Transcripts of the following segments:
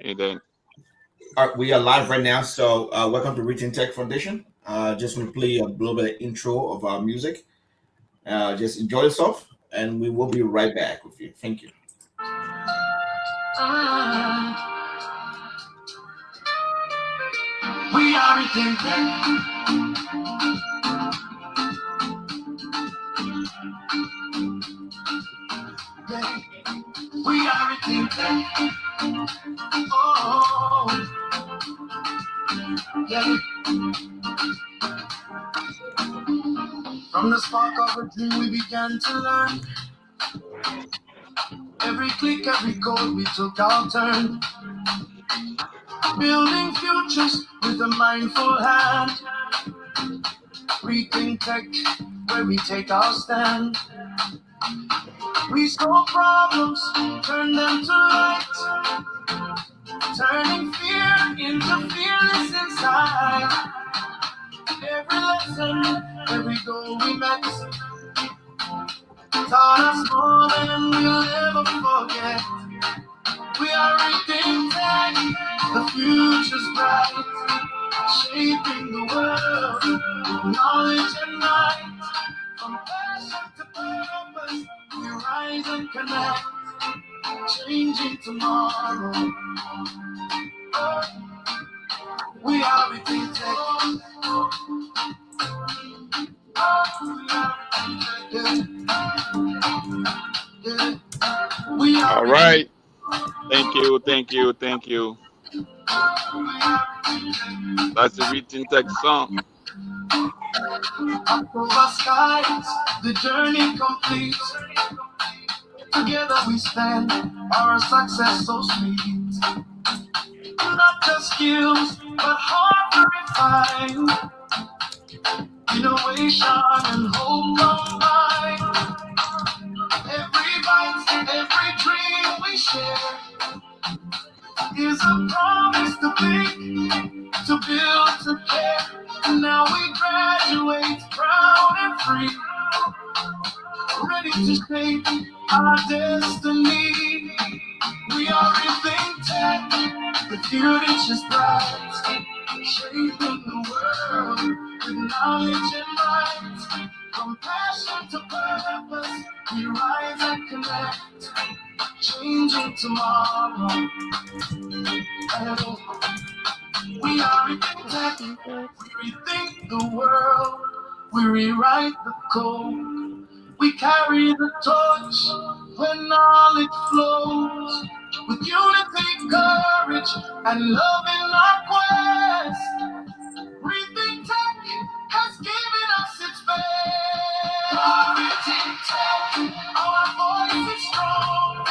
And then, All right, we are live right now. So, welcome to ReThink Tech Foundation. Just want to play a little bit of intro of our music. Just enjoy yourself, and we will be right back with you. Thank you. We are ReThink Tech. Yeah. We are ReThink Tech. Oh, yeah. From the spark of a dream, we began to learn. Every click, every code, we took our turn. Building futures with a mindful hand. ReThink Tech, where we take our stand. We solve problems, turn them to light. Turning fear into fearless inside. Every lesson, every goal we met, taught us more than we'll ever forget. We are ReThink Tech, the future's bright, shaping the world with knowledge and might. From passion to purpose, we rise and connect, changing tomorrow. Oh, we are ReThink Tech. all right. Thank you, thank you, thank you. That's the ReThink Tech song. Over skies, the journey complete. Together we stand, our success so sweet. Not just skills, but heart refined. Innovation and hope combined. Every bite, every dream we share is a promise to think, to build, to care. And now we graduate proud and free, ready to shape our destiny. We are ReThink Tech, the future's bright, shaping the world with knowledge and might. From passion to purpose, we rise and connect, changing tomorrow. We are ReThink Tech, we rethink the world, we rewrite the code. We carry the torch when knowledge flows. With unity, courage, and love in our quest, ReThink Tech has given us its best. ReThink Tech, our voice is strong.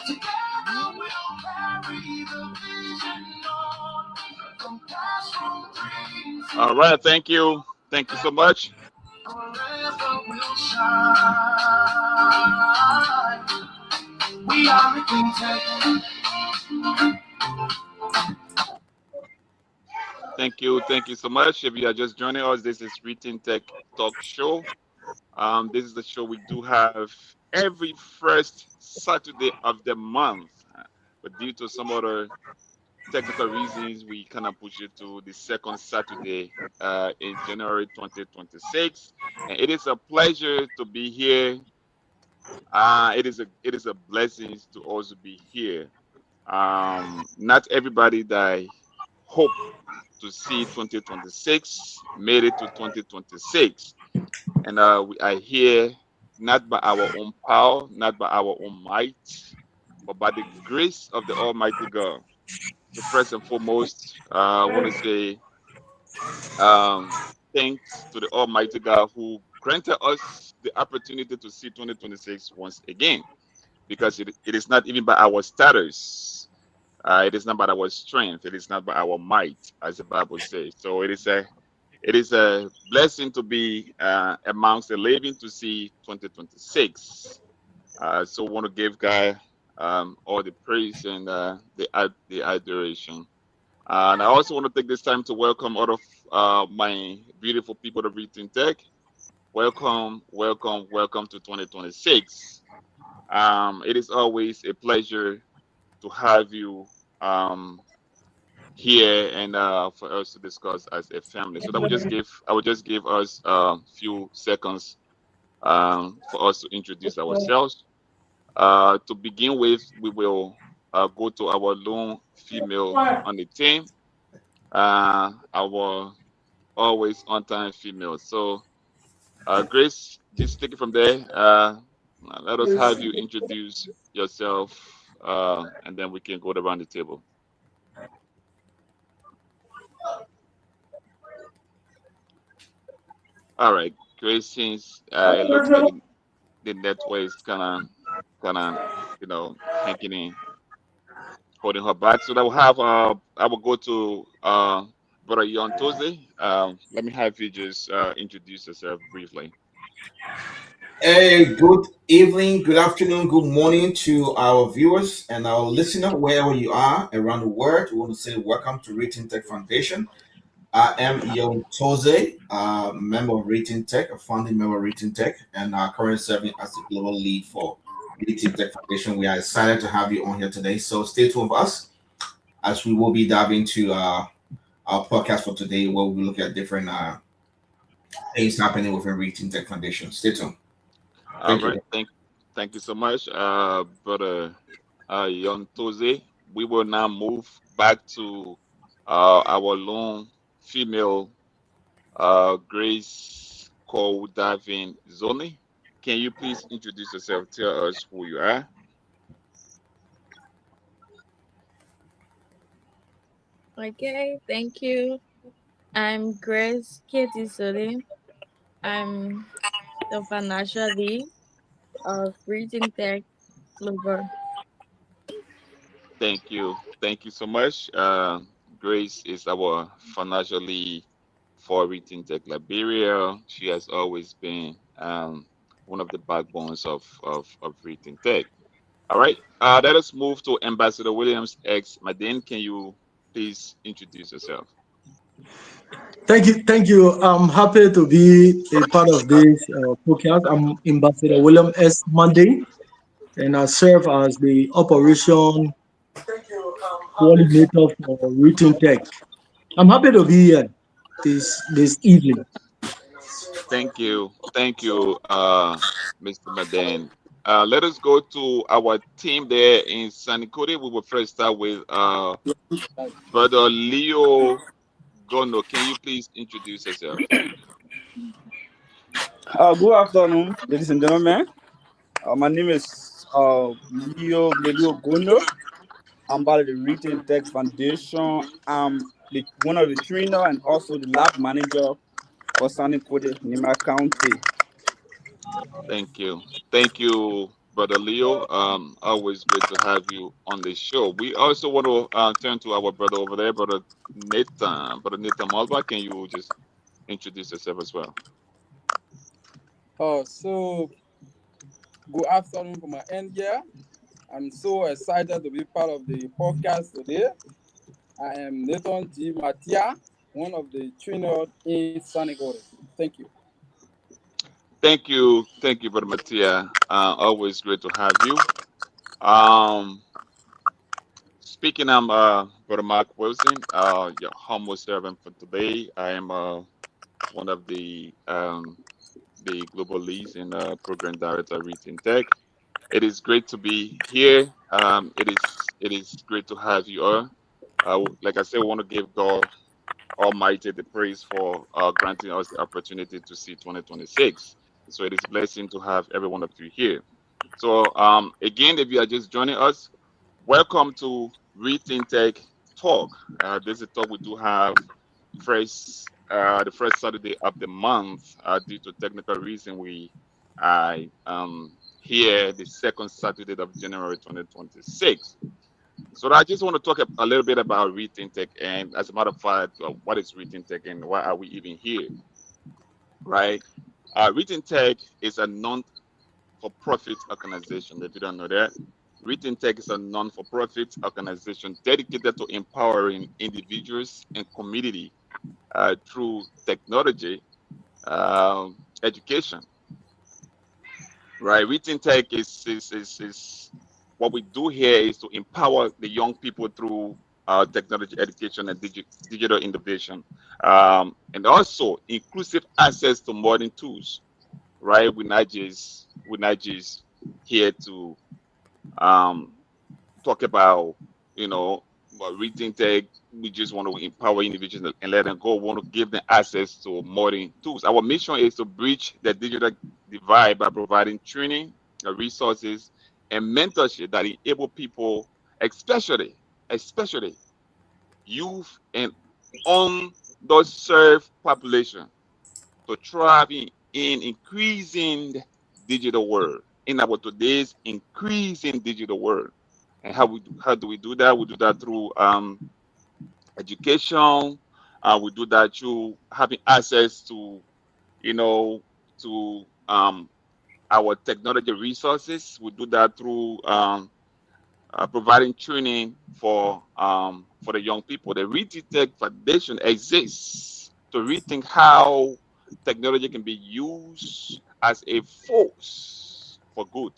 Together we'll carry the vision on. From classroom dreams. All right, thank you. Thank you so much. Forever will shine. We are ReThink Tech. Thank you so much. If you are just joining us, this is ReThink Tech Talk Show. This is the show we do have every first Saturday of the month. But due to some other technical reasons, we kind of push it to the second Saturday in January 2026. And it is a pleasure to be here. It is a blessing to also be here. Not everybody that I hope to see 2026 made it to 2026, and we are here not by our own power, not by our own might, but by the grace of the Almighty God. So first and foremost, I want to say um, thanks to the Almighty God who granted us the opportunity to see 2026 once again, because it is not even by our status. It is not by our strength. It is not by our might, as the Bible says. So it is a blessing to be amongst the living to see 2026. So I want to give God all the praise and the adoration. And I also want to take this time to welcome all of my beautiful people of ReThink Tech. Welcome, welcome, welcome to 2026. It is always a pleasure to have you here and for us to discuss as a family. So that I would just give us a few seconds for us to introduce ourselves. To begin with, we will go to our lone female on the team, our always on time female. So, Grace, just take it from there. Let us have you introduce yourself, and then we can go around the table. All right, Grace, since it looks like the network is kind of, hanging in, holding her back. So that will have I will go to Brother Yon Toze. Let me have you just introduce yourself briefly. Hey, good evening, good afternoon, good morning to our viewers and our listener, wherever you are around the world. We want to say welcome to ReThink Tech Foundation. I am Yon Toze, member of ReThink Tech, a founding member of ReThink Tech, and currently serving as the global lead for ReThink Tech Foundation. We are excited to have you on here today. So stay tuned with us as we will be diving into our podcast for today, where we look at different things happening within ReThink Tech Foundation. Stay tuned. All Thank right, you. thank you so much, Brother Yon Toze. We will now move back to our lone female, Grace Cole Davin Zoni. Can you please introduce yourself? Tell us who you are. Okay, thank you. I'm Grace Katie Sodi. I'm the financial lead of ReThink Tech Global. Thank you so much. Grace is our financial lead for ReThink Tech Liberia. She has always been one of the backbones of ReThink Tech. All right, let us move to Ambassador Williams X. Madin, can you please introduce yourself? Thank you. I'm happy to be a part of this podcast. I'm Ambassador William S. Monday, and I serve as the operation coordinator for ReThink Tech. I'm happy to be here this evening. Thank you, Mr. Madin. Let us go to our team there in Sanikore. We will first start with Brother Leo Gono. Can you please introduce yourself? Good afternoon, ladies and gentlemen. My name is Leo Gondo. I'm part of the ReThink Tech Foundation. I'm one of the trainer and also the lab manager for Sani Kode, Nima County. Thank you. Thank you, Brother Leo. Always great to have you on the show. We also want to turn to our brother over there, Brother Nathan. Brother Nathan Malva, can you just introduce yourself as well? So good afternoon from my end here. I'm so excited to be part of the podcast today. I am Nathan G. Matia, one of the trainers in Sanigore. Thank you. Thank you, Brother Mattia. Always great to have you. Um, Speaking, I'm Brother Mark Wilson, your humble servant for today. I am one of the global leads and program director at ReThink Tech. It is great to be here. It is great to have you all. Like I said, we want to give God Almighty the praise for granting us the opportunity to see 2026. So it is a blessing to have every one of you here. So again, if you are just joining us, welcome to ReThink Tech Talk. This is a talk we do have the first Saturday of the month. Due to technical reason, we I here the second Saturday of January 2026. So I just want to talk a little bit about ReThink Tech, and as a matter of fact, what is ReThink Tech and why are we even here, right? ReThink Tech is a non-for-profit organization. If you don't know that, ReThink Tech is a non-for-profit organization dedicated to empowering individuals and community through technology, education. Right, ReThink Tech is what we do here is to empower the young people through technology education and digital innovation, and also inclusive access to modern tools. Right? We're not just here to um, talk about, rethink tech. We just want to empower individuals and let them go. We want to give them access to modern tools. Our mission is to bridge the digital divide by providing training, resources, and mentorship that enable people, especially youth and underserved population, to thrive in increasing digital world, in our today's increasing digital world. And how do we do that? We do that through education. We do that through having access to, you know to our technology resources. We do that through providing training for the young people. The ReThink Tech Foundation exists to rethink how technology can be used as a force for good.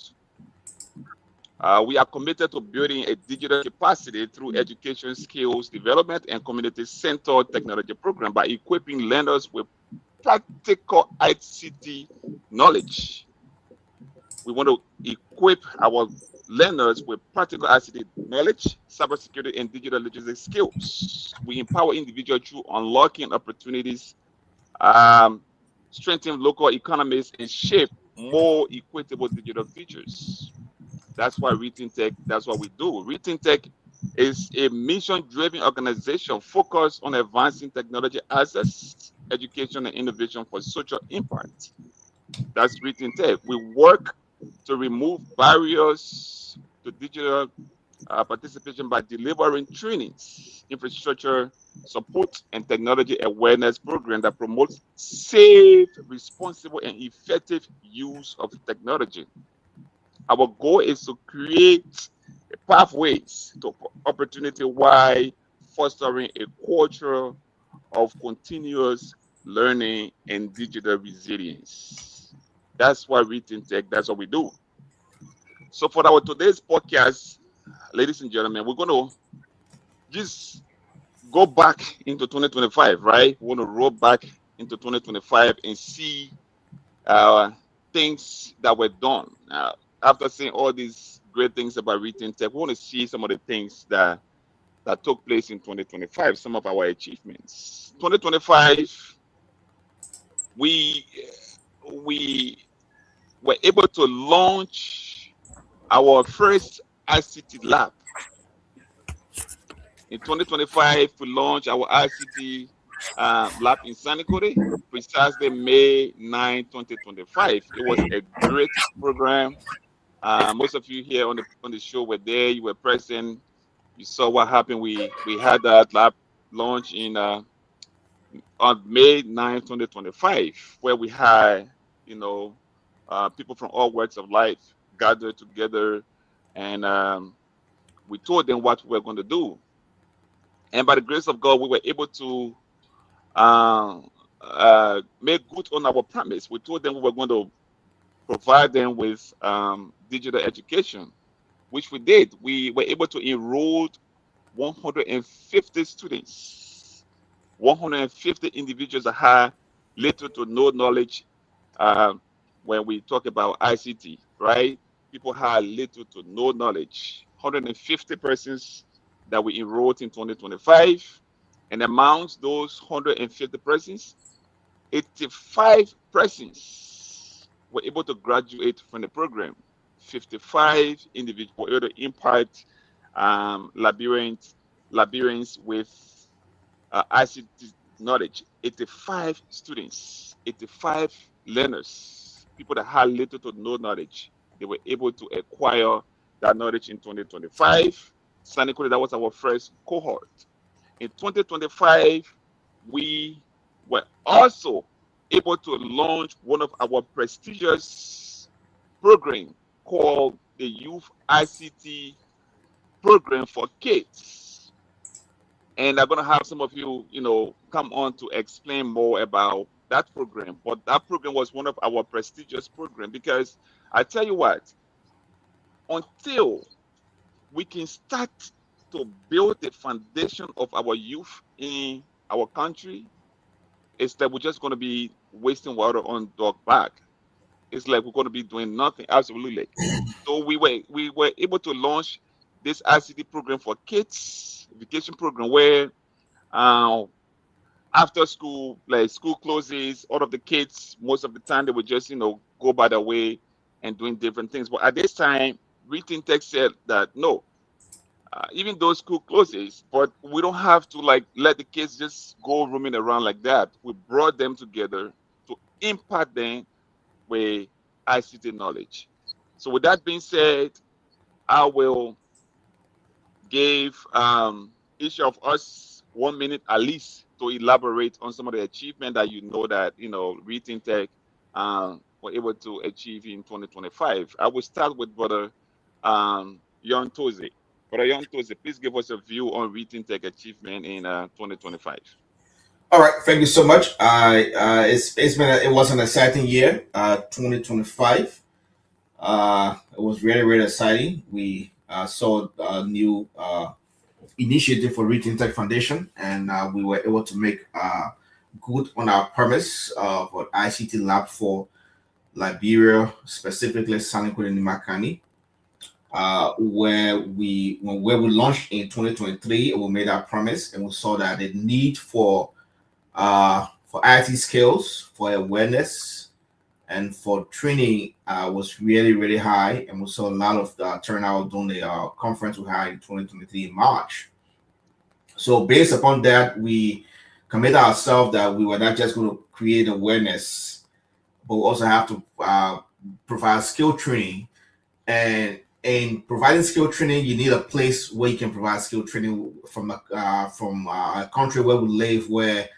We are committed to building a digital capacity through education, skills development, and community-centered technology program by equipping learners with practical ICT knowledge. We want to equip our learners with practical ICT knowledge, cybersecurity, and digital literacy skills. We empower individuals through unlocking opportunities, um, strengthen local economies, and shape more equitable digital futures. That's why ReThink Tech, that's what we do. ReThink Tech is a mission-driven organization focused on advancing technology access, education, and innovation for social impact. That's ReThink Tech. We work to remove barriers to digital participation by delivering trainings, infrastructure support, and technology awareness program that promotes safe, responsible, and effective use of technology. Our goal is to create pathways to opportunity while fostering a culture of continuous learning and digital resilience. That's why ReThink Tech, that's what we do. So for our today's podcast, ladies and gentlemen, we're going to just go back into 2025, right? We want to roll back into 2025 and see uh, things that were done. After seeing all these great things about ReThink Tech, we want to see some of the things that took place in 2025, some of our achievements. 2025, we we were able to launch our first ICT lab. In 2025, we launched our ICT lab in Sanikore, precisely May 9, 2025. It was a great program. Most of you here on the show were there. You were present. You saw what happened. We had that lab launch in on May 9, 2025, where we had, you know, people from all walks of life gathered together, and we told them what we were going to do. And by the grace of God, we were able to uh, make good on our promise. We told them we were going to provide them with digital education, which we did. We were able to enroll 150 students, 150 individuals that had little to no knowledge um, when we talk about ICT, right? People had little to no knowledge. 150 persons that we enrolled in 2025. And amongst those 150 persons, 85 persons were able to graduate from the program. 55 individuals were able to impact labyrinths with ICT knowledge. 85 students, 85 learners, people that had little to no knowledge, they were able to acquire that knowledge in 2025. Sanically, that was our first cohort. In 2025, we were also able to launch one of our prestigious programs called the Youth ICT Program for Kids. And I'm going to have some of you, come on to explain more about that program. But that program was one of our prestigious programs because I tell you what, until we can start to build the foundation of our youth in our country, it's like we're just going to be wasting water on dog back. It's like we're going to be doing nothing. Absolutely. So we were able to launch this ICT program for kids, vacation program where uh, after school, like school closes, all of the kids, most of the time they would just, go by their way and doing different things. But at this time, ReThink Tech said that no, even though school closes, but we don't have to like let the kids just go roaming around like that. We brought them together to impact them with ICT knowledge. So with that being said, I will give each of us 1 minute at least to elaborate on some of the achievement that that ReThink Tech were able to achieve in 2025. I will start with Brother Yon Toze. Brother Yon Toze, please give us a view on ReThink Tech achievement in 2025. All right, thank you so much. It was an exciting year, 2025. It was really really exciting. We saw a new initiative for ReThink Tech Foundation, and we were able to make good on our promise for ICT lab for Liberia, specifically Sanico and Nimakani, where we launched in 2023. We made our promise, and we saw that the need for IT skills, for awareness, and for training was really, really high. And we saw a lot of turnout during the conference we had in 2023 in March. So based upon that, we committed ourselves that we were not just going to create awareness, but we also have to provide skill training. And in providing skill training, you need a place where you can provide skill training from a country where we live, where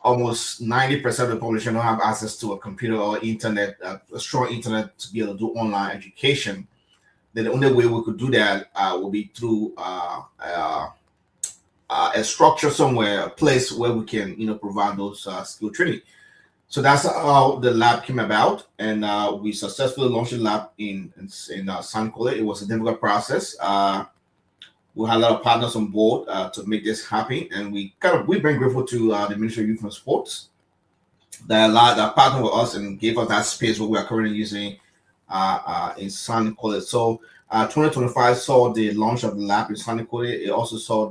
almost 90% of the population don't have access to a computer or internet, a strong internet to be able to do online education. Then the only way we could do that will be through a structure somewhere, a place where we can, provide those skill training. So that's how the lab came about, and we successfully launched the lab in San Cole. It was a difficult process. We had a lot of partners on board to make this happen, and we've been grateful to the Ministry of Youth and Sports that partnered with us and gave us that space what we are currently using in San Cole. So 2025 saw the launch of the lab in San Cole. It also saw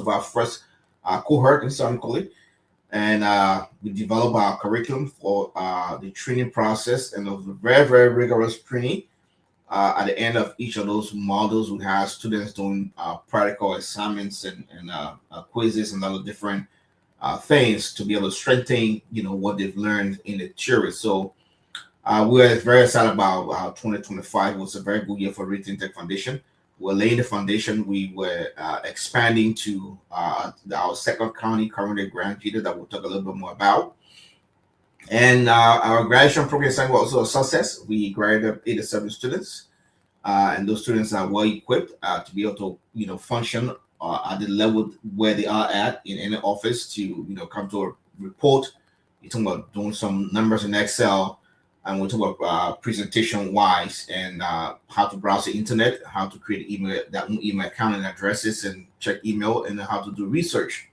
our first cohort in San Cole. And we developed our curriculum for the training process, and it was a very, very rigorous training. At the end of each of those modules, we have students doing practical assignments and quizzes and other different things to be able to strengthen, what they've learned in the theory. So we're very excited about 2025. It was a very good year for ReThink Tech Foundation. We're laying the foundation. We were expanding to our second county currently Grand Peter that we'll talk a little bit more about. And our graduation program was also a success. We graduated 87 students, and those students are well equipped to be able to, function at the level where they are at in any office to, come to a report. You're talking about doing some numbers in Excel, and we'll talk about presentation wise and how to browse the internet, how to create that email account and addresses and check email, and how to do research.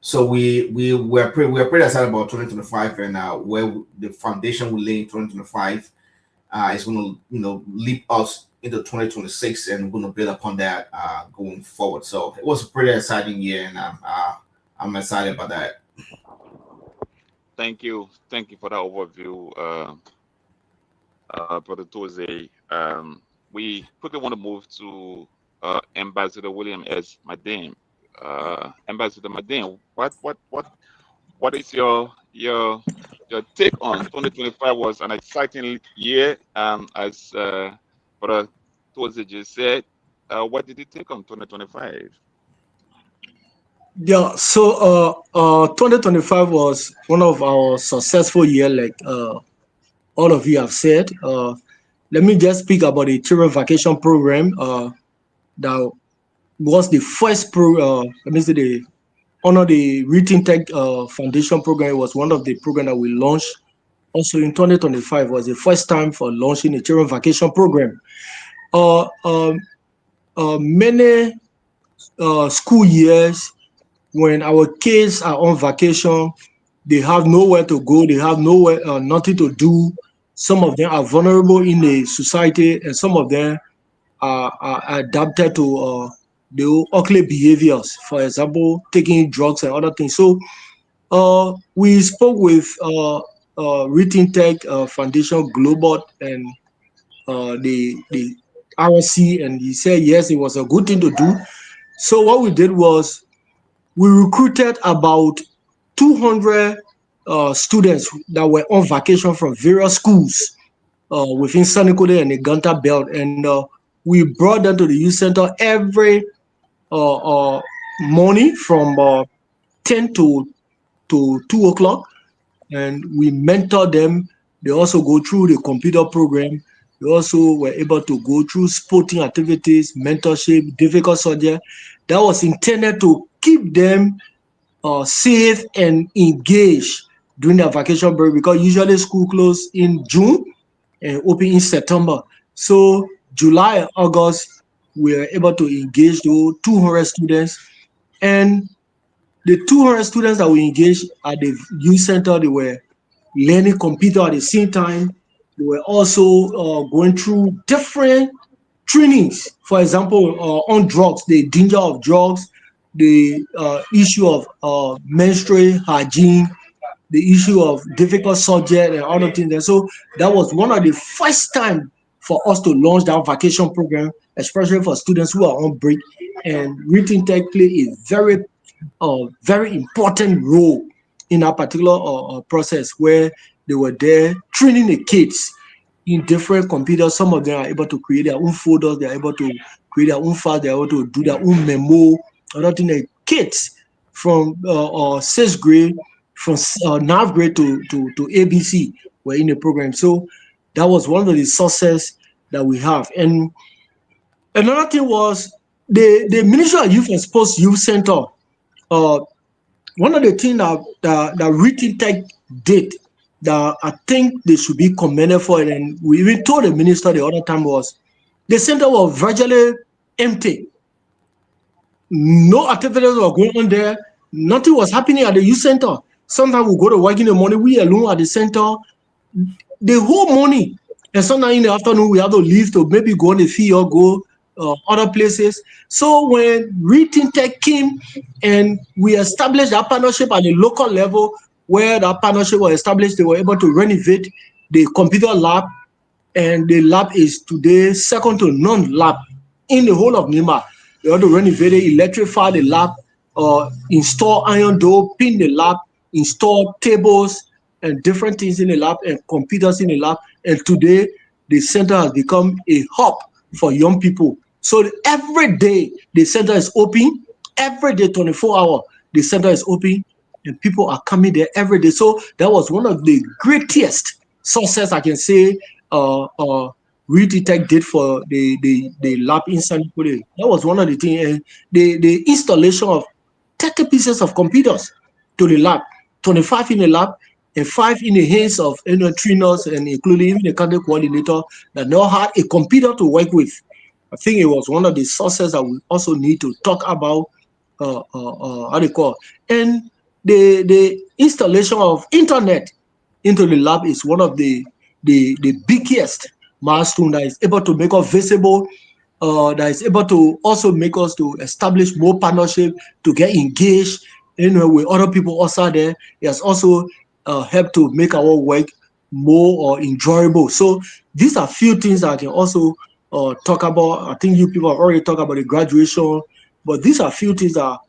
So we're pretty excited about 2025 and where the foundation we lay in 2025 is going to leap us into 2026, and we're going to build upon that going forward. So it was a pretty exciting year, and I'm excited about that. Thank you for that overview, Brother Toze. We quickly want to move to Ambassador William S. Madin. Ambassador Madin, what is your take on 2025? Was an exciting year, as Brother Toze just said. What did you take on 2025? Yeah, so 2025 was one of our successful year, like all of you have said. Let me just speak about the children vacation program. That was the first let me say the under the ReThink Tech Foundation program. It was one of the program that we launched. Also in 2025 was the first time for launching the children vacation program. Uh, um, many school years, when our kids are on vacation, they have nowhere to go, they have nowhere, nothing to do. Some of them are vulnerable in the society, and some of them are adapted to the ugly behaviors. For example, taking drugs and other things. So we spoke with ReThink Tech Foundation Global and the RSC, and he said yes, it was a good thing to do. So what we did was we recruited about 200 students that were on vacation from various schools within Sanikode and the Ganta Belt, and we brought them to the youth center every morning from 10 to 2 o'clock, and we mentor them. They also go through the computer program. They also were able to go through sporting activities, mentorship, difficult subject. That was intended to keep them safe and engaged during their vacation break, because usually school close in June and open in September. So July, August, we were able to engage those 200 students, and the 200 students that we engaged at the youth center, they were learning computer at the same time. They were also going through different trainings. For example, on drugs, the danger of drugs, the issue of menstrual hygiene, the issue of difficult subject and other things. And so that was one of the first time for us to launch that vacation program, especially for students who are on break. And ReThink Tech play a very important role in that particular process, where they were there training the kids in different computers. Some of them are able to create their own folders, they are able to create their own files, they are able to do their own memo. Other thing, the kids from sixth grade, from ninth grade to ABC were in the program. So that was one of the success that we have. And another thing was the Ministry of Youth and Sports Youth Center. Uh, One of the things that ReThink Tech did that I think they should be commended for, and we even told the minister the other time, was the center was virtually empty. No activities were going on there. Nothing was happening at the youth center. Sometimes we go to work in the morning, we alone at the center the whole morning. And sometimes in the afternoon, we have to leave to maybe go on the field or go other places. So when ReThink Tech came and we established that partnership at the local level, where that partnership was established, they were able to renovate the computer lab, and the lab is today second to none lab in the whole of Nima. They want to renovate it, electrify the lab, install iron door, pin the lab, install tables and different things in the lab and computers in the lab. And today, the center has become a hub for young people. So every day, the center is open. Every day, 24 hours, the center is open, and people are coming there every day. So that was one of the greatest success I can say ReThink did for the lab inside Korea. That was one of the things. And the installation of 30 pieces of computers to the lab, 25 in the lab and 5 in the hands of trainers, and including even the country coordinator that now had a computer to work with. I think it was one of the sources that we also need to talk about. How they call, and the installation of internet into the lab is one of the biggest milestone that is able to make us visible, that is able to also make us to establish more partnership, to get engaged, with other people outside there. It has also helped to make our work more enjoyable. So these are few things that I can also talk about. I think you people have already talked about the graduation, but these are few things that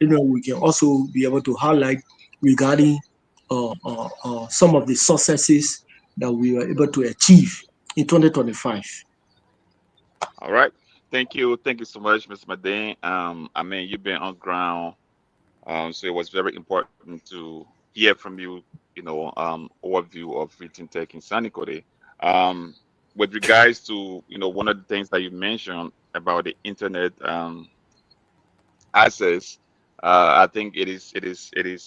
we can also be able to highlight regarding some of the successes that we were able to achieve in 2025. All right. Thank you so much, Mr. Madin. I mean, you've been on ground, so it was very important to hear from you. Overview of ReThink Tech in Sanikore. Um, with regards to one of the things that you mentioned about the internet access, I think it is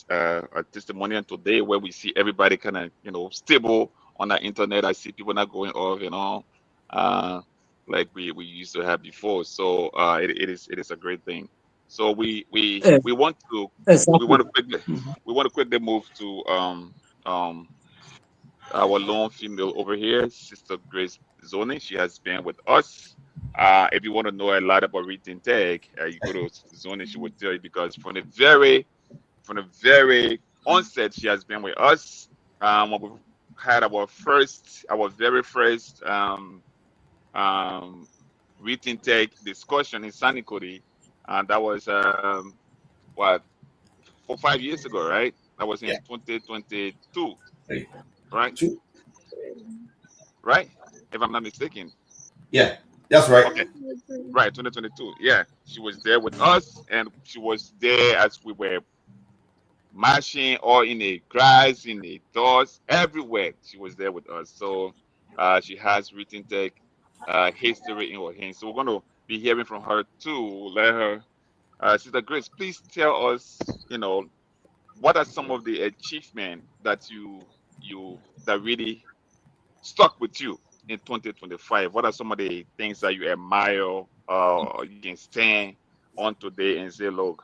a testimonial today where we see everybody kind of stable on the internet. I see people not going off, uh, like we used to have before. So it is a great thing. So Yes, we want to we exactly. want to quickly we want to quickly move to um our lone female over here, Sister Grace Zoni. She has been with us. If you want to know a lot about ReThink Tech, you go to Sister Zoni. She will tell you because from the very onset, she has been with us. When we had our very first um, ReThink Tech discussion in Sanikodi, and that was what 4 5 years ago, right? That was in Yeah. 2022, right? 2. Right? If I'm not mistaken. Yeah, that's right. Okay, right, 2022. Yeah, she was there with us, and she was there as we were marching or in the grass, in the doors, everywhere. She was there with us. So she has written tech history in her hands. So we're going to be hearing from her too. Let her, Sister Grace, please tell us, what are some of the achievements that that really stuck with you in 2025? What are some of the things that you admire, you can stand on today and say, look,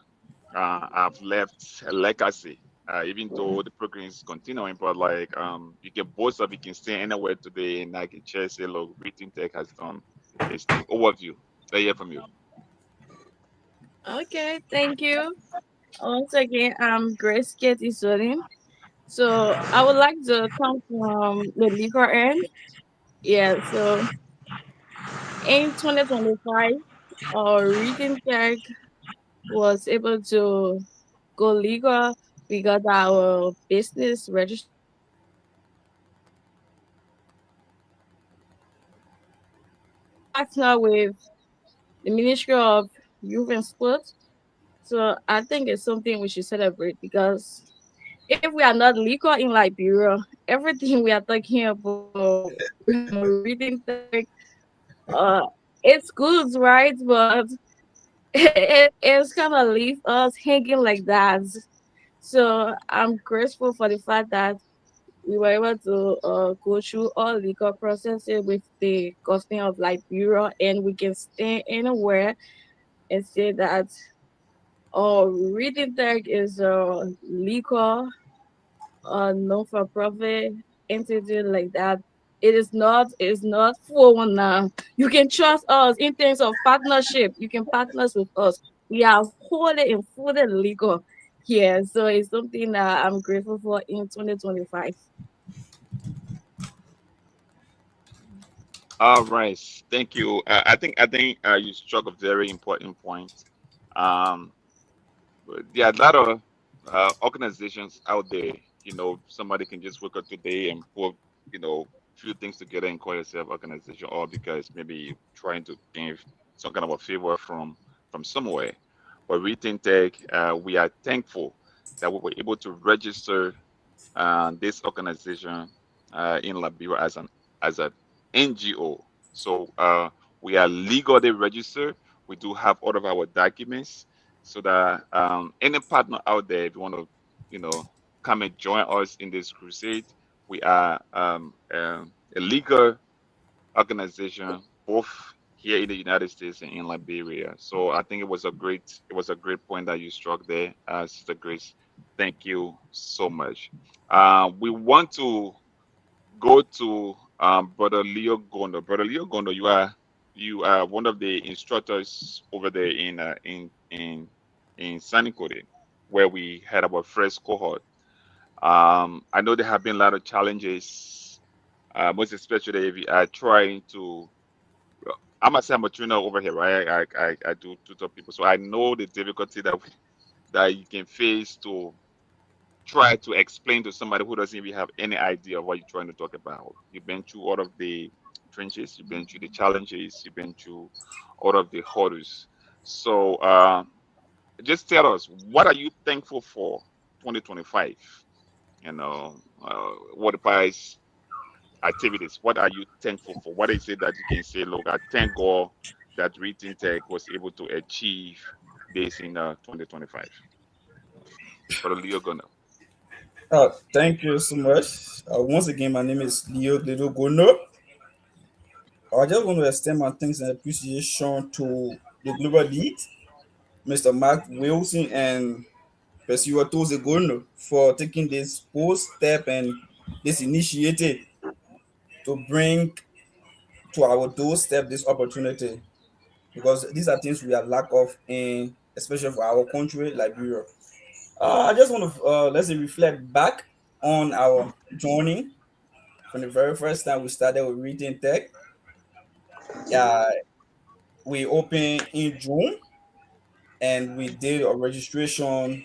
I've left a legacy. Even though the program is continuing, but like you can boast of, you can stand anywhere today and I can share, say, look, ReThink Tech has done this thing. Overview. Let's hear from you. Okay, thank you. Once again, I'm Grace Katie Solim. So I would like to come from the legal end. Yeah, so in 2025, our reading tech was able to go legal. We got our business registered with the we partner with the Ministry of Youth and Sports. So I think it's something we should celebrate because if we are not legal in Liberia, everything we are talking about, reading tech, uh, it's good, right? But it's kind of leave us hanging like that. So I'm grateful for the fact that we were able to go through all legal processes with the government of Liberia, and we can stand anywhere and say that reading tech is legal, non for profit entity like that. It is not 419. You can trust us in terms of partnership. You can partner with us. We are wholly and fully legal here. So it's something that I'm grateful for in 2025. All right. Thank you. I think you struck a very important point. Um, there are a lot of organizations out there. Somebody can just wake up today and put, few things together and call yourself organization, or because maybe you're trying to gain some kind of a favor from somewhere. But ReThink Tech, we are thankful that we were able to register this organization in Liberia as an NGO. So we are legally registered. We do have all of our documents, so that any partner out there, if you want to, come and join us in this crusade, we are a legal organization, both here in the United States and in Liberia. So I think it was a great point that you struck there, Sister Grace. Thank you so much. We want to go to Brother Leo Gondo. Brother Leo Gondo, you are one of the instructors over there in Sanikore, where we had our first cohort. I know there have been a lot of challenges, most especially if you are trying to. I must say I'm a trainer over here, right? I do tutor people, so I know the difficulty that you can face to try to explain to somebody who doesn't even have any idea of what you're trying to talk about. You've been through all of the trenches, you've been through the challenges, you've been through all of the hurdles. So just tell us, what are you thankful for 2025? What about activities? What are you thankful for? What is it that you can say, look, I thank God that ReThink Tech was able to achieve this in 2025? Brother Leo Gunner. Thank you so much. Once again, my name is Leo Gono. I just want to extend my thanks and appreciation to the global lead, Mr. Mark Wilson and Percival Tozegono for taking this bold step and this initiative to bring to our doorstep this opportunity, because these are things we are lack of in, especially for our country, Liberia. I just want to let's say reflect back on our journey from the very first time we started with ReThink Tech. Uh, we opened in June and we did a registration.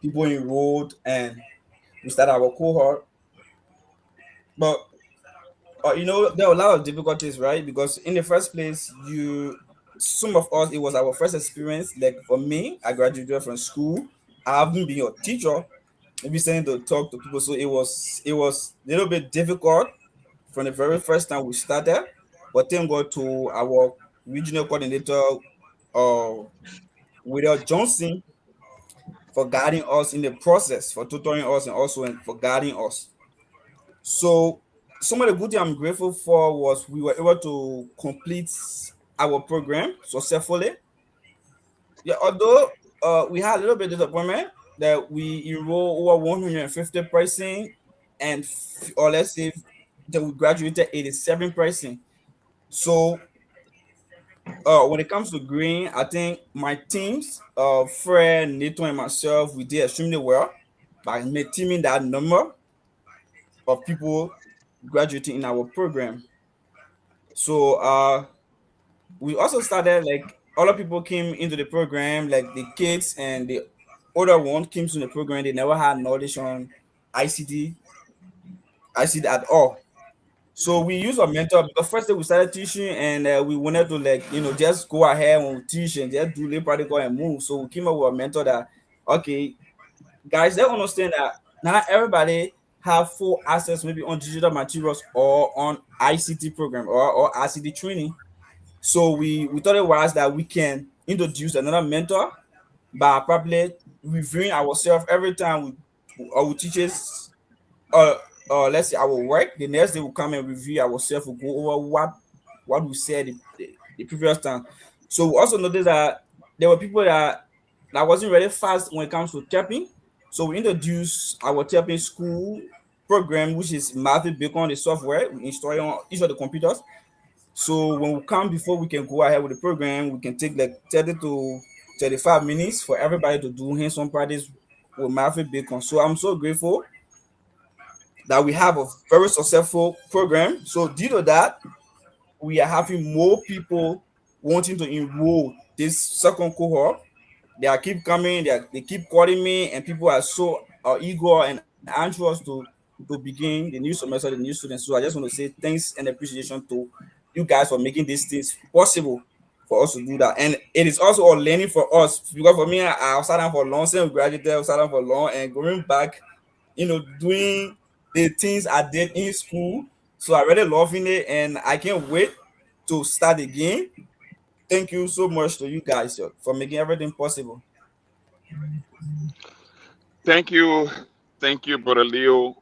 People enrolled and we started our cohort. But there are a lot of difficulties, right? Because in the first place, some of us, it was our first experience. Like for me, I graduated from school. I haven't been a teacher, maybe starting to talk to people. So it was a little bit difficult from the very first time we started. But thank God to our regional coordinator, uh, Wither Johnson, for guiding us in the process, for tutoring us, and also for guiding us. So some of the good thing I'm grateful for was we were able to complete our program successfully. Yeah, although we had a little bit of disappointment that we enrolled over 150% or let's say that we graduated 87%. So when it comes to green, I think my teams, Fred, Nathan, and myself, we did extremely well by maintaining that number of people graduating in our program. So we also started like other people came into the program, like the kids and the older one came to the program. They never had knowledge on ICT, ICT at all. So we use a mentor because first day we started teaching and we wanted to like just go ahead and teach and just do lay practical and move. So we came up with a mentor that okay, guys, they understand that not everybody have full access maybe on digital materials or on ICT program or ICT training. So we thought it was that we can introduce another mentor by probably reviewing ourselves every time our teachers uh let's say our work. The next day we'll come and review ourselves, we'll go over what we said the previous time. So we also noticed that there were people that wasn't really fast when it comes to tapping. So we introduced our tapping school program, which is Mavic Bacon, the software we install on each of the computers. So when we come before we can go ahead with the program, we can take like 30 to 35 minutes for everybody to do hands-on practice with Mavic Bacon. So I'm so grateful that we have a very successful program. So due to that, we are having more people wanting to enroll this second cohort. They are keep coming, they keep calling me, and people are so eager and anxious to begin the new semester, the new students. So I just want to say thanks and appreciation to you guys for making these things possible for us to do that. And it is also a learning for us because for me, I was starting for long, since we graduated, I was starting for long, and going back, doing the things I did in school. So I really loving it, and I can't wait to start again. Thank you so much to you guys for making everything possible. Thank you, thank you, brother Leo.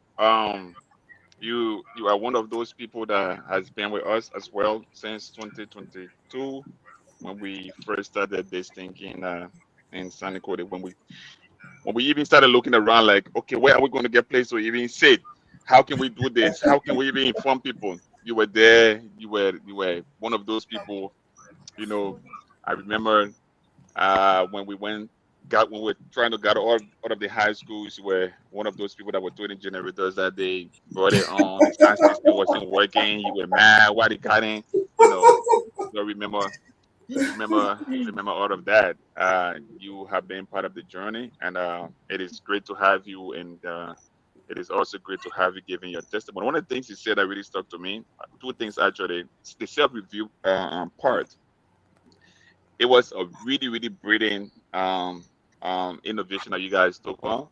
You are one of those people that has been with us as well since 2022 when we first started this thinking in San Nicola, when we even started looking around like, okay, where are we going to get place to even sit? How can we do this? How can we even inform people? You were there. You were one of those people. You know, I remember when we got when we were trying to get out of the high schools. You were one of those people that were doing generators that they brought it on. The sound system wasn't working. You were mad. Why they got in? You know, so remember all of that. You have been part of the journey, and it is great to have you. And it is also great to have you giving your testimony. One of the things you said that really stuck to me, two things actually, the self-review part. It was a really, really brilliant innovation that you guys took on.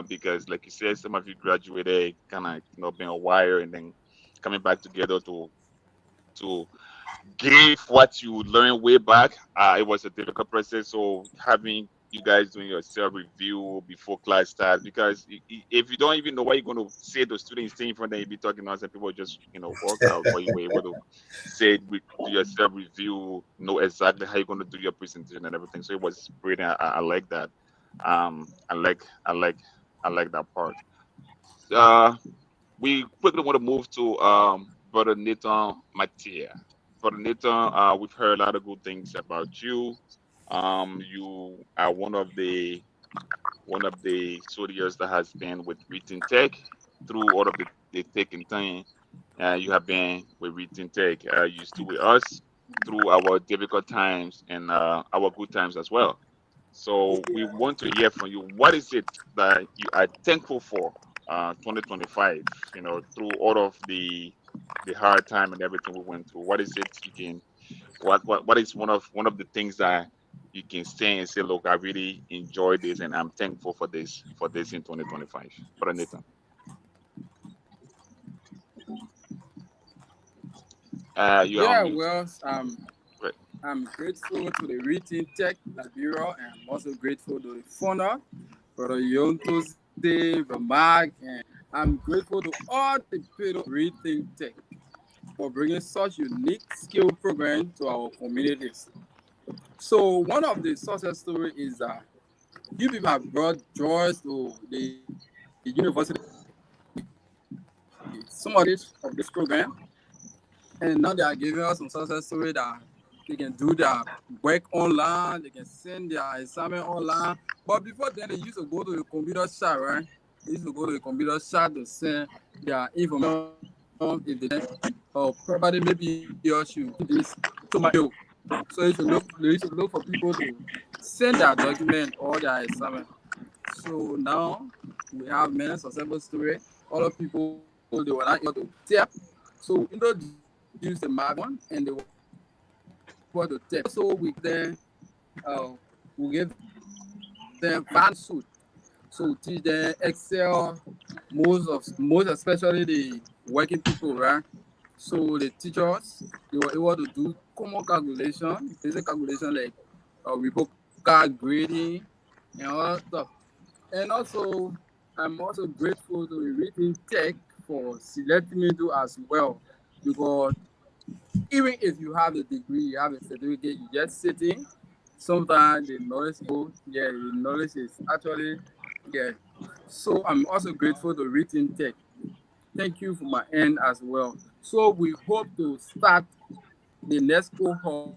Because, like you said, some of you graduated kind of being a wire and then coming back together to give what you learned way back. It was a difficult process. So having you guys doing your self review before class starts, because if you don't even know what you're going to say to students staying in front, then you be talking nonsense, people just walk out. But you were able to say do your self review, know exactly how you're going to do your presentation and everything. So it was brilliant. I like that. I like that part. uh we quickly want to move to Brother Nathan Matia. Brother Nathan, we've heard a lot of good things about you. You are one of the soldiers that has been with ReThink Tech through all of the tech and time. You have been with ReThink Tech. You still with us through our difficult times and our good times as well. So we want to hear from you. What is it that you are thankful for 2025, through all of the hard time and everything we went through? What is it you can what is one of the things that you can say and say, look, I really enjoyed this and I'm thankful for this in 2025? Brother Nathan. You're on Yeah, mute. well, Right. I'm grateful to the ReThink Tech Liberia, and I'm also grateful to the founder, Brother Yontose, Brother Mark, and I'm grateful to all the people of ReThink Tech for bringing such unique skill program to our communities. So one of the success story is that you people have brought joy to the university, some of of this program, and now they are giving us some success story that they can do their work online, they can send their assignment online. But before then, they used to go to the computer shop, right? They used to go to the computer shop to send their information if they didn't, or probably maybe he or she will do this to my mail. So they used to look for people to send their document or their assignment. So now we have many successful story. Other people they were not able to tap. So we introduced the Mac one and they were able to tap. Also we give them Vanguard suit. So we teach them Excel, most especially the working people, right? So the teachers they were able to do common calculation, basic calculation like report card grading and all that stuff. And also, I'm also grateful to ReThink Tech for selecting me to as well, because even if you have a degree, you have a certificate, you just sitting, sometimes the knowledge yeah, the knowledge is actually, yeah. So I'm also grateful to ReThink Tech. Thank you for my end as well. So we hope to start the next cohort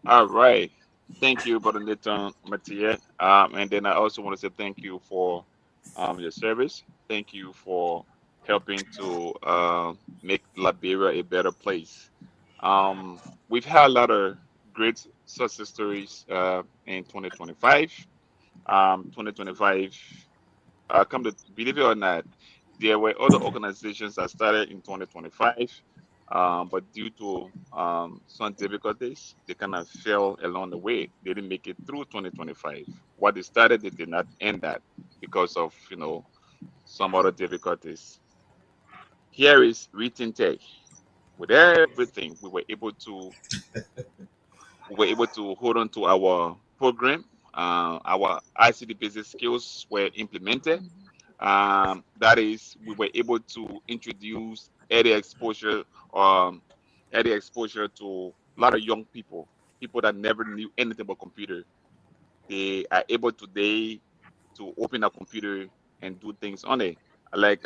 All right. Thank you, Brother Nathan Mathieu. And then I also want to say thank you for your service. Thank you for helping to make Liberia a better place. We've had a lot of great success stories in 2025. 2025, come to believe it or not, there were other organizations that started in 2025, but due to some difficulties, they kind of fell along the way. They didn't make it through 2025. What they started, they did not end that because of some other difficulties. Here is ReThink Tech. With everything, we were able to hold on to our program. Our ICT basic skills were implemented. That is, we were able to introduce um, early exposure to a lot of young people that never knew anything about computer. They are able today to open a computer and do things on it. Like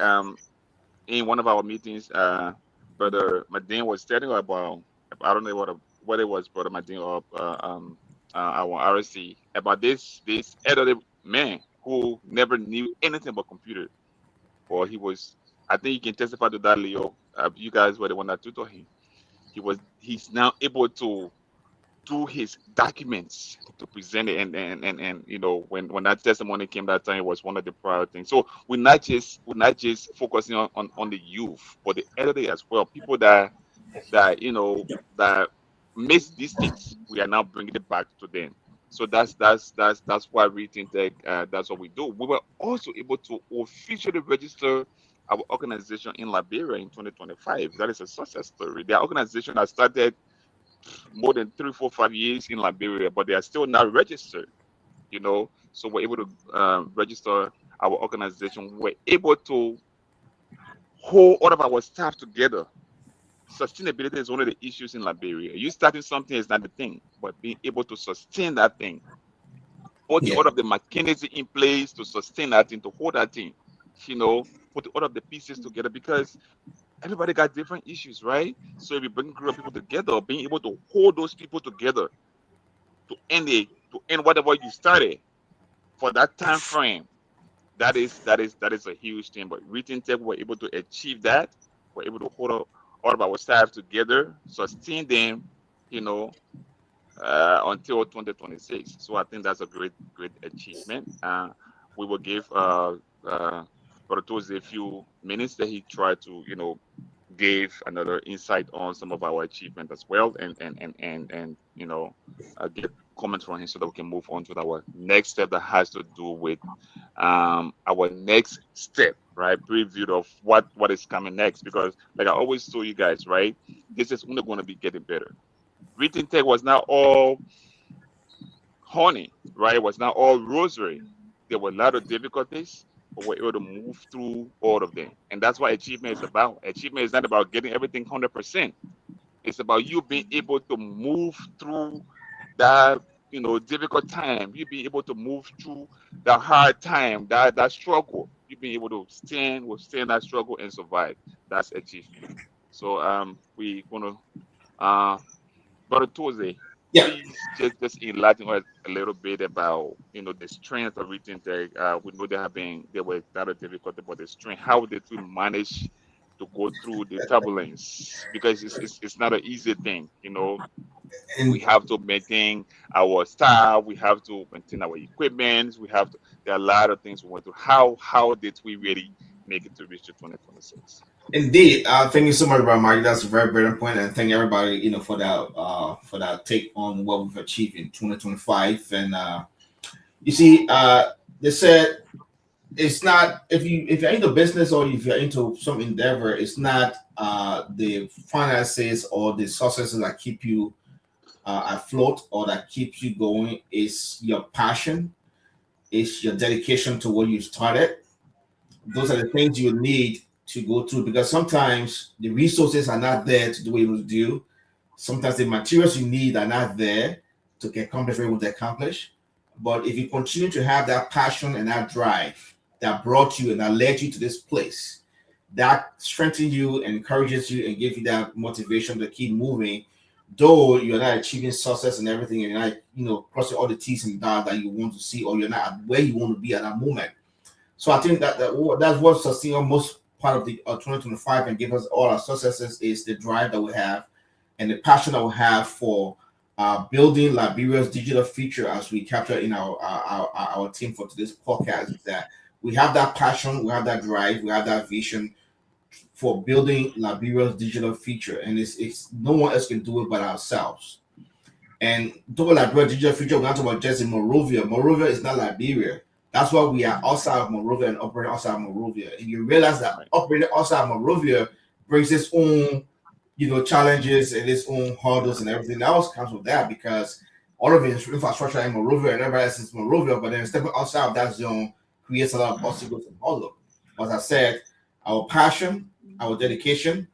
in one of our meetings, Brother Madin was telling about, I don't know what it was, Brother Madin, or our RSC, about this elderly man who never knew anything about computer. Or he was, I think you can testify to that, Leo. You guys were the one that tutored him. He's now able to do his documents to present it, and when that testimony came that time, it was one of the prior things. So we're not just focusing on the youth, but the elderly as well, people that miss these things. We are now bringing it back to them. So that's why ReThink Tech, that's what we do. We were also able to officially register our organization in Liberia in 2025. That is a success story. The organization that started more than 3, 4, 5 years in Liberia, but they are still not registered. So we're able to register our organization. We're able to hold all of our staff together. Sustainability is one of the issues in Liberia. You starting something is not the thing, but being able to sustain that thing, putting Yeah. all of the mechanism in place to sustain that thing, to hold that thing, put all of the pieces together, because everybody got different issues, right? So if you bring group of people together, being able to hold those people together to end whatever you started for that time frame, that is a huge thing. But ReThink Tech were able to achieve that. We're able to hold all of our staff together, sustain them, you know, until 2026. So I think that's a great achievement. We will give Bartosz a few minutes that he tried to, give another insight on some of our achievement as well, and get comments from him so that we can move on to our next step that has to do with our next step, right? Preview of what is coming next, because like I always told you guys, right? This is only going to be getting better. ReThink Tech was not all honey, right? It was not all rosary. There were a lot of difficulties, but we're able to move through all of them. And that's what achievement is about. Achievement is not about getting everything 100%. It's about you being able to move through that, difficult time. You being able to move through the hard time, that struggle. You being able to withstand that struggle and survive. That's achievement. So we want to Brother Tuesday, Yeah. please just enlighten us a little bit about the strength of ReThink Tech. We know there were a lot of difficulty, but the strength. How did we manage to go through the turbulence? Because it's not an easy thing. We And have to maintain our staff. We have to maintain our equipment. There are a lot of things we want to. How did we really make it to reach the 2026? indeed, thank you so much, Brother Mike. That's a very brilliant point, and thank everybody, for that take on what we've achieved in 2025. And you see, they said it's not, if you're into business or if you're into some endeavor, it's not the finances or the successes that keep you afloat or that keep you going. It's your passion, it's your dedication to what you started. Those are the things you need to go through, because sometimes the resources are not there to do what you want to do. Sometimes the materials you need are not there to accomplish what you want to accomplish. But if you continue to have that passion and that drive that brought you and that led you to this place, that strengthens you, encourages you, and gives you that motivation to keep moving. Though you're not achieving success and everything, and you're not, crossing all the T's and dots that you want to see, or you're not where you want to be at that moment. So I think that's what sustains most part of the 2025 and give us all our successes is the drive that we have and the passion that we have for building Liberia's digital future, as we capture in our team for today's podcast. That we have that passion, we have that drive, we have that vision for building Liberia's digital future, and it's no one else can do it but ourselves. And talking about Liberia digital future, we're not talking about just in Monrovia. Monrovia is not Liberia. That's why we are outside of Monrovia and operating outside of Monrovia. And you realize that Right. operating outside of Monrovia brings its own, challenges and its own hurdles and everything else comes with that, because all of the infrastructure in Monrovia and everybody else is Monrovia, but then stepping outside of that zone creates a lot of obstacles and hurdles. As I said, our passion, our dedication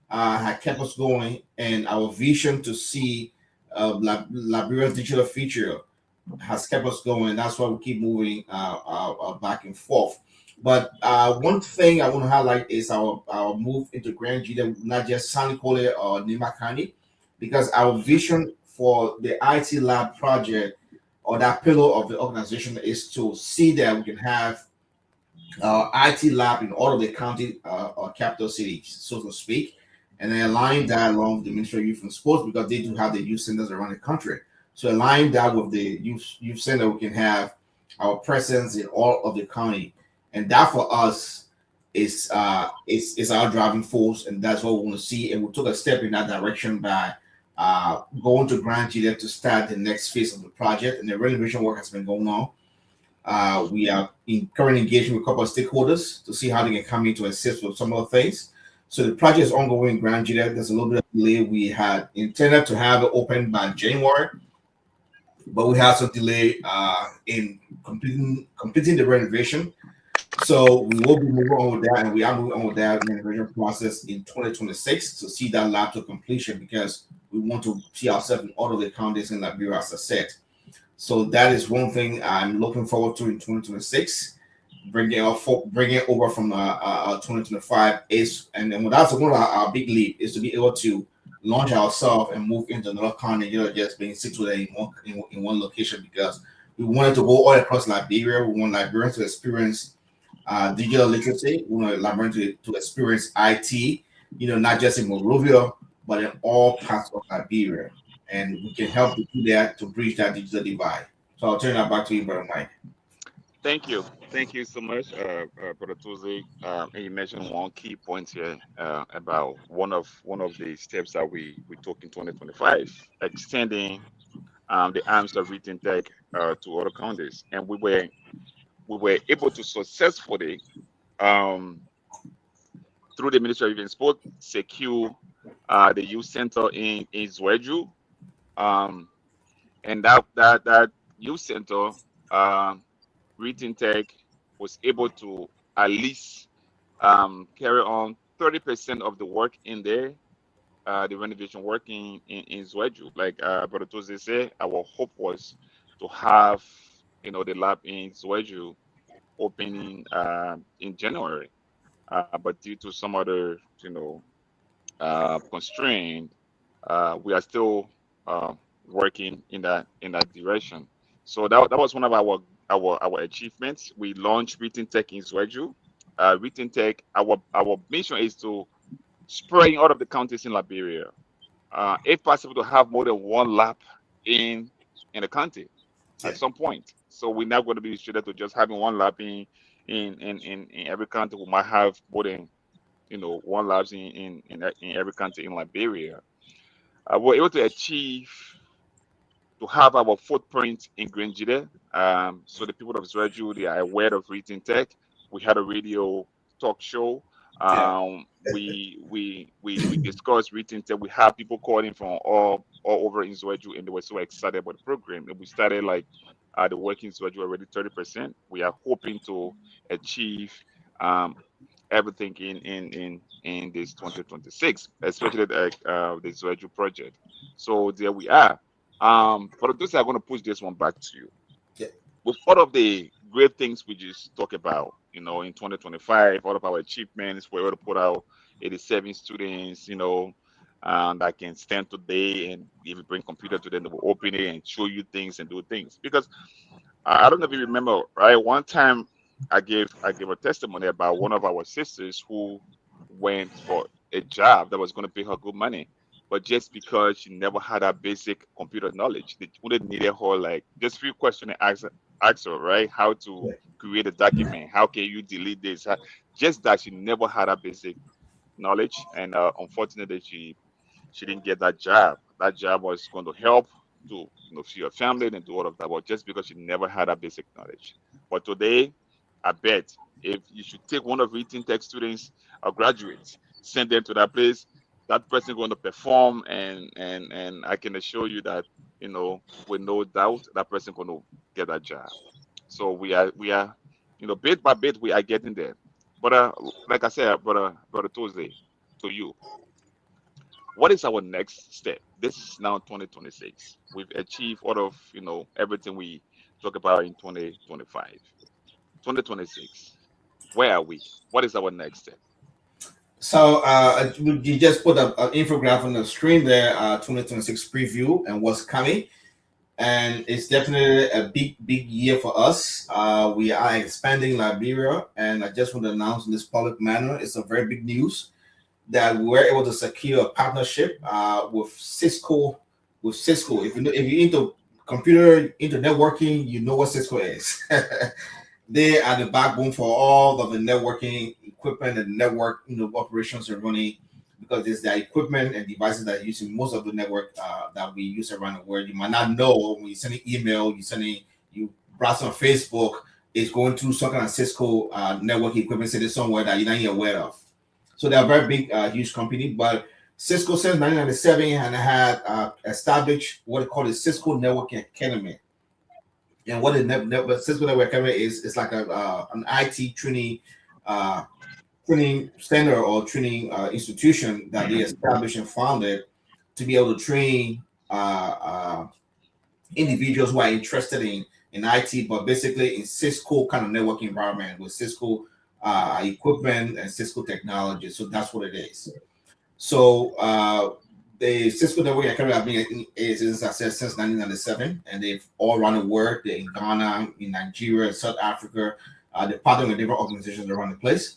had kept us going, and our vision to see Liberia's digital future has kept us going. That's why we keep moving back and forth. But one thing I want to highlight is our move into Grand Juda, not just San Nicole or Nima County, because our vision for the IT lab project or that pillar of the organization is to see that we can have IT lab in all of the county or capital cities, so to speak, and then align that along with the Ministry of Youth and Sports, because they do have the youth centers around the country. So align that with the youth center, we can have our presence in all of the county, and that for us is our driving force, and that's what we want to see. And we took a step in that direction by going to Grand Juda to start the next phase of the project, and the renovation work has been going on. We are in current engagement with a couple of stakeholders to see how they can come in to assist with some of the things. So the project is ongoing in Grand Jita. There's a little bit of delay. We had intended to have it open by January, but we had some delay in completing the renovation. So we will be moving on with that, and we are moving on with that renovation process in 2026 to see that lab to completion, because we want to see ourselves in all of the counties in Liberia, as I said. So that is one thing I'm looking forward to in 2026. Bringing over from 2025 is, and then that's one of our big leap is to be able to launch ourselves and move into another county, just being situated in one location, because we wanted to go all across Liberia. We want Liberians to experience digital literacy. We want Liberians to experience IT, not just in Monrovia, but in all parts of Liberia. And we can help to do that, to bridge that digital divide. So I'll turn that back to you, Brother Mike. Thank you. Thank you so much, Brother Tuzi. And you mentioned one key point here about one of the steps that we took in 2025, extending the arms of ReThink Tech to other counties, and we were able to successfully, um, through the Ministry of Youth and Sport, secure the youth center in Zweju, um, and that youth center. ReThink Tech was able to at least carry on 30% of the work in there, the renovation work in Zweju. Like Brother Jose said, our hope was to have the lab in Zweju opening in January, but due to some other constraint, we are still uh, working in that direction. So that was one of our achievements. We launched ReThink Tech in Zweju. ReThink Tech, our mission is to spread in all of the counties in Liberia. If possible, to have more than one lab in the county Yeah. at some point. So we're not going to be restricted to just having one lab in every county. We might have more than one labs in every county in Liberia. We're able to achieve to have our footprint in Green Jide. So the people of Israel, they are aware of ReThink Tech. We had a radio talk show. Yeah. We discussed ReThink Tech. We have people calling from all over in Israel, and they were so excited about the program. And we started like the work in Israel already 30%. We are hoping to achieve um, everything in this 2026, especially the Israel project. So there we are. But those are going to push this one back to you. Yeah. With all of the great things we just talked about, in 2025, all of our achievements, we were able to put out 87 students, that can stand today, and if you bring computer to them, they will open it and show you things and do things. Because I don't know if you remember, right? One time I gave a testimony about one of our sisters who went for a job that was going to pay her good money, but just because she never had that basic computer knowledge, they would needed her like just few questions and ask her, right? How to Yeah. create a document, how can you delete this? Just that she never had that basic knowledge, and unfortunately she didn't get that job. That job was going to help to feed her family and do all of that, but just because she never had that basic knowledge. But today, I bet if you should take one of ReThink Tech students or graduates, send them to that place, that person going to perform, and I can assure you that with no doubt that person going to get that job. So we are bit by bit we are getting there. But like I said, brother Tuesday, to you, what is our next step? This is now 2026. We've achieved all of everything we talk about in 2025. 2026. Where are we? What is our next step? So you just put an infographic on the screen there, 2026 preview and what's coming. And it's definitely a big year for us. We are expanding Liberia, and I just want to announce in this public manner, it's a very big news that we were able to secure a partnership with Cisco. With Cisco, if you're into computer, into networking, you know what Cisco is. They are the backbone for all of the networking equipment and network operations are running, because it's the equipment and devices that are using most of the network that we use around the world. You might not know when you send an email, you browse on Facebook, it's going through some kind of Cisco network equipment sitting somewhere that you're not even aware of. So they're a very big, huge company. But Cisco since 1997 and had established what they call the Cisco Network Academy. And what Cisco Network Academy is like an IT uh, training center or training institution that they established and founded to be able to train individuals who are interested in IT, but basically in Cisco kind of networking environment with Cisco equipment and Cisco technology. So that's what it is. So the Cisco Network Academy have been is as I said since 1997, and they've all around the world. They're in Ghana, in Nigeria, South Africa. They're partnering with different organizations around the place.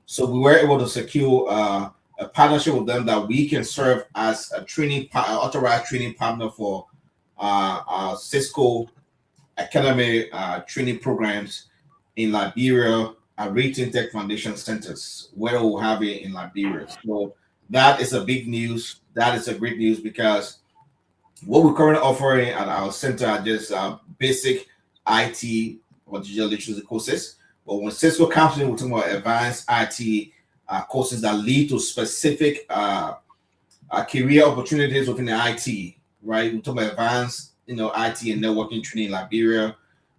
So we were able to secure a partnership with them that we can serve as a authorized training partner for Cisco Academy training programs in Liberia at ReThink Tech Foundation centers, where we'll have it in Liberia. So that is a big news. That is a great news because what we're currently offering at our center are just basic IT or digital literacy courses. But when Cisco comes in, we're talking about advanced IT courses that lead to specific career opportunities within the IT, right? We're talking about advanced, IT and networking training in Liberia.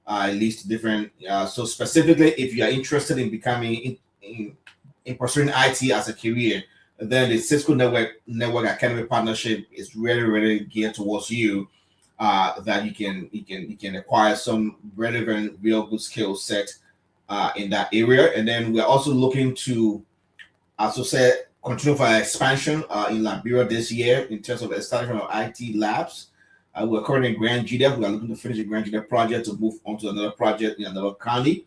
It leads to different. So specifically, if you are interested in becoming in pursuing IT as a career, then the Cisco Network Academy partnership is really, really geared towards you. That you can acquire some relevant, real good skill set in that area, and then we're also looking to, as I said, continue for our expansion in Liberia this year in terms of establishment of IT labs. We're currently in Grand Jida. We are looking to finish the Grand Jida project to move on to another project in another county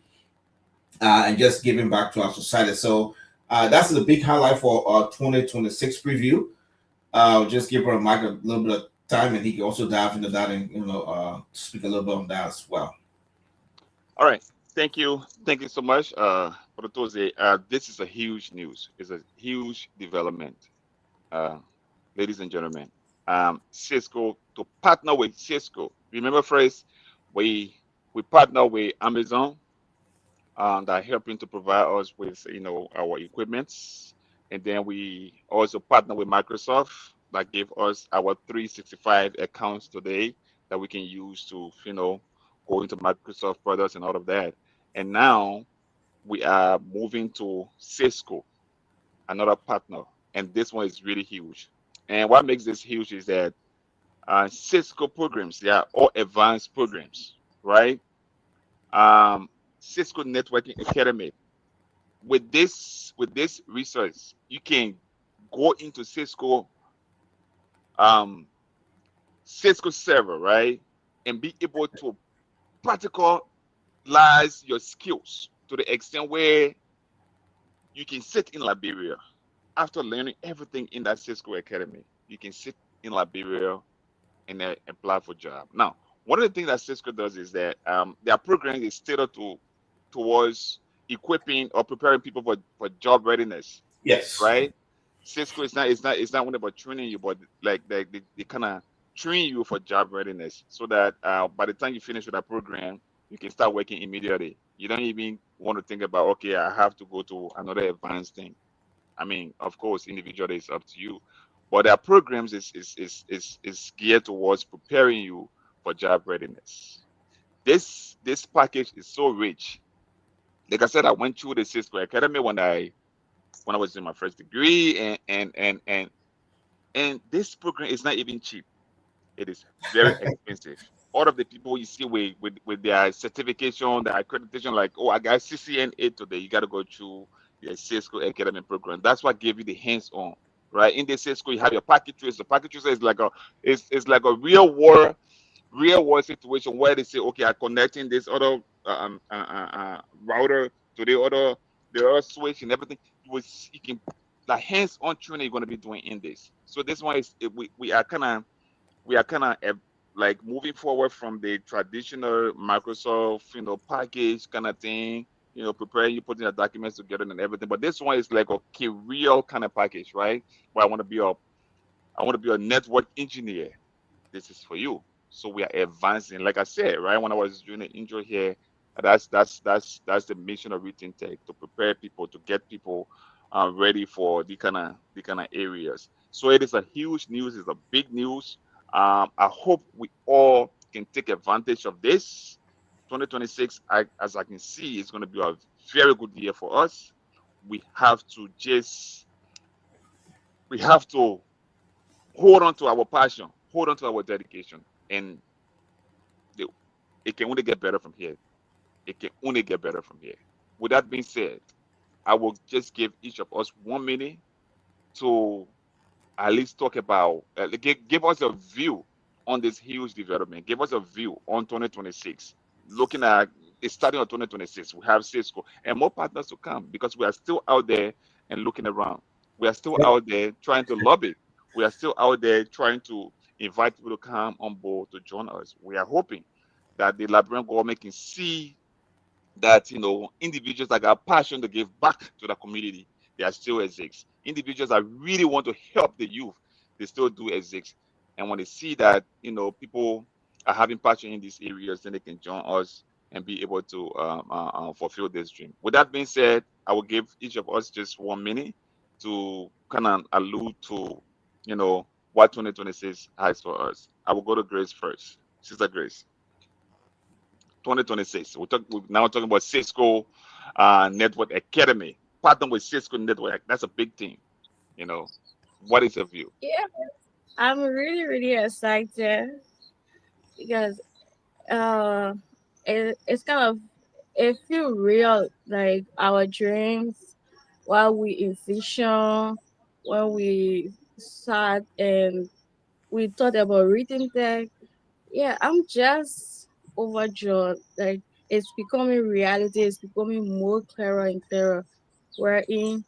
and just giving back to our society. So that's the big highlight for our 2026 preview. Just give her a mic a little bit of time, and he can also dive into that and speak a little bit on that as well. All right. Thank you so much, for the this is a huge news. It's a huge development, uh, ladies and gentlemen. Cisco to partner with Cisco. Remember, first we we partner with Amazon, that are helping to provide us with our equipments, and then we also partner with Microsoft that gave us our 365 accounts today that we can use to go into Microsoft products and all of that. And now we are moving to Cisco, another partner, and this one is really huge. And what makes this huge is that Cisco programs, they are all advanced programs, right? Um, Cisco Networking Academy. With this resource, you can go into um, Cisco server, right, and be able to practicalize your skills to the extent where you can sit in Liberia after learning everything in that Cisco Academy. You can sit in Liberia and then apply for job. Now, one of the things that Cisco does is that their program is tailored towards equipping or preparing people for job readiness, Yes. right? Cisco is not only about training you, but like they kind of train you for job readiness, so that by the time you finish with that program, you can start working immediately. You don't even want to think about, okay, I have to go to another advanced thing. I mean, of course, individually it's up to you, but our programs is geared towards preparing you for job readiness. This package is so rich. Like I said, I went through the Cisco Academy when I was in my first degree, and this program is not even cheap. It is very expensive. All of the people you see with their certification, their accreditation, like, oh, I got CCNA today, you got to go through the Cisco Academy program. That's what gave you the hands-on, right? In the Cisco, you have your packet tracer. The packet tracer is like a real world situation where they say, okay, I'm connecting this other router to the other switch and everything. You can, the hands-on training you're going to be doing in this. So this one is we are kind of like moving forward from the traditional Microsoft package kind of thing. Preparing you, putting the documents together and everything. But this one is like a career kind of package, right? Where I want to be a network engineer. This is for you. So we are advancing. Like I said, right, when I was doing the intro here, that's the mission of ReThink Tech, to prepare people, to get people ready for the kind of areas. So it is a huge news. It's a big news. I hope we all can take advantage of this. 2026, as I can see, is going to be a very good year for us. We have to just we have to hold on to our passion, hold on to our dedication, and the, it can only get better from here. It can only get better from here. With that being said, I will just give each of us 1 minute to at least talk about, give us a view on this huge development. Give us a view on 2026. Looking at it's starting on 2026, we have Cisco and more partners to come because we are still out there and looking around. We are still out there trying to lobby. We are still out there trying to invite people to come on board to join us. We are hoping that the Liberian government can see that individuals that got passion to give back to the community, they are still exist. Individuals that really want to help the youth, they still do exist. And when they see that people are having passion in these areas, then they can join us and be able to fulfill this dream. With that being said, I will give each of us just 1 minute to kind of allude to what 2026 has for us. I will go to Grace first. Sister Grace. 2026. We're now talking about Cisco Network Academy. Partner with Cisco Network. That's a big thing. What is your view? Yeah, I'm really, really excited because uh, it's kind of it feel real, like our dreams while we envision when we sat and we thought about reading tech. Yeah, I'm just overjoyed. Like it's becoming reality. It's becoming more clearer and clearer. We're in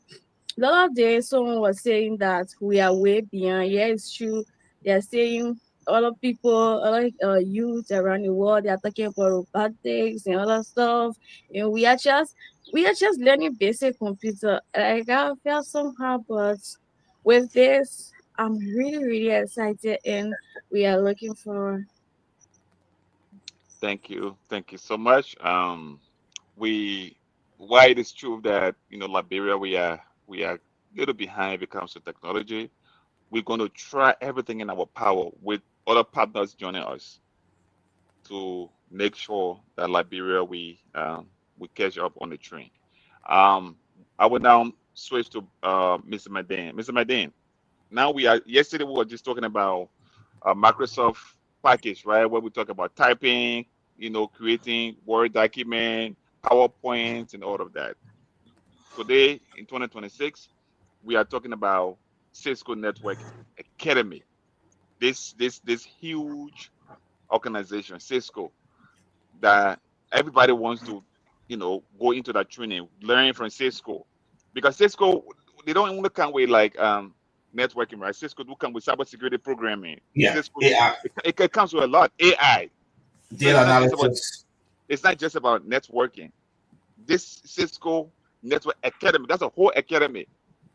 the other day, someone was saying that we are way behind. Yeah, it's true. They're saying other people, other youth around the world, they are talking about robotics and other stuff, and we are just learning basic computer. Like I feel somehow, but with this, I'm really really excited, and we are looking for. Thank you. Thank you so much. We Why it is true that Liberia we are a little behind when it comes to technology. We're going to try everything in our power with other partners joining us to make sure that Liberia we catch up on the train. Um, I will now switch to Mr. Madan. Mr. Madan, now yesterday we were just talking about Microsoft package, right? Where we talk about typing, creating Word document, PowerPoints, and all of that. Today in 2026, we are talking about Cisco Network Academy. This huge organization, Cisco, that everybody wants to, go into that training, learn from Cisco, because Cisco they don't only come with like networking, right? Cisco do come with cybersecurity programming. Yeah, Cisco AI, it comes with a lot AI. So data analysis. it's not just about networking. This Cisco Network Academy, that's a whole academy.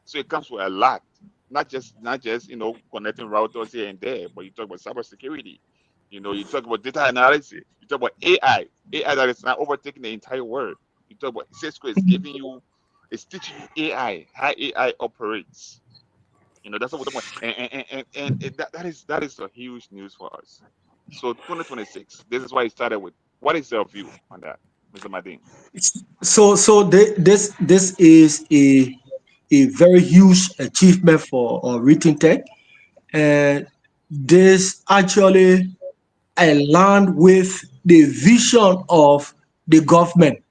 So it comes with a lot. Not just connecting routers here and there, but you talk about cybersecurity. You talk about data analysis. You talk about AI that is now overtaking the entire world. You talk about Cisco is teaching you AI, how AI operates. That's what we're talking about, and that is a huge news for us. So 2026, this is why it started with. What is your view on that, Mr. Madin? This is a very huge achievement for ReThink Tech, and this actually aligned with the vision of the government.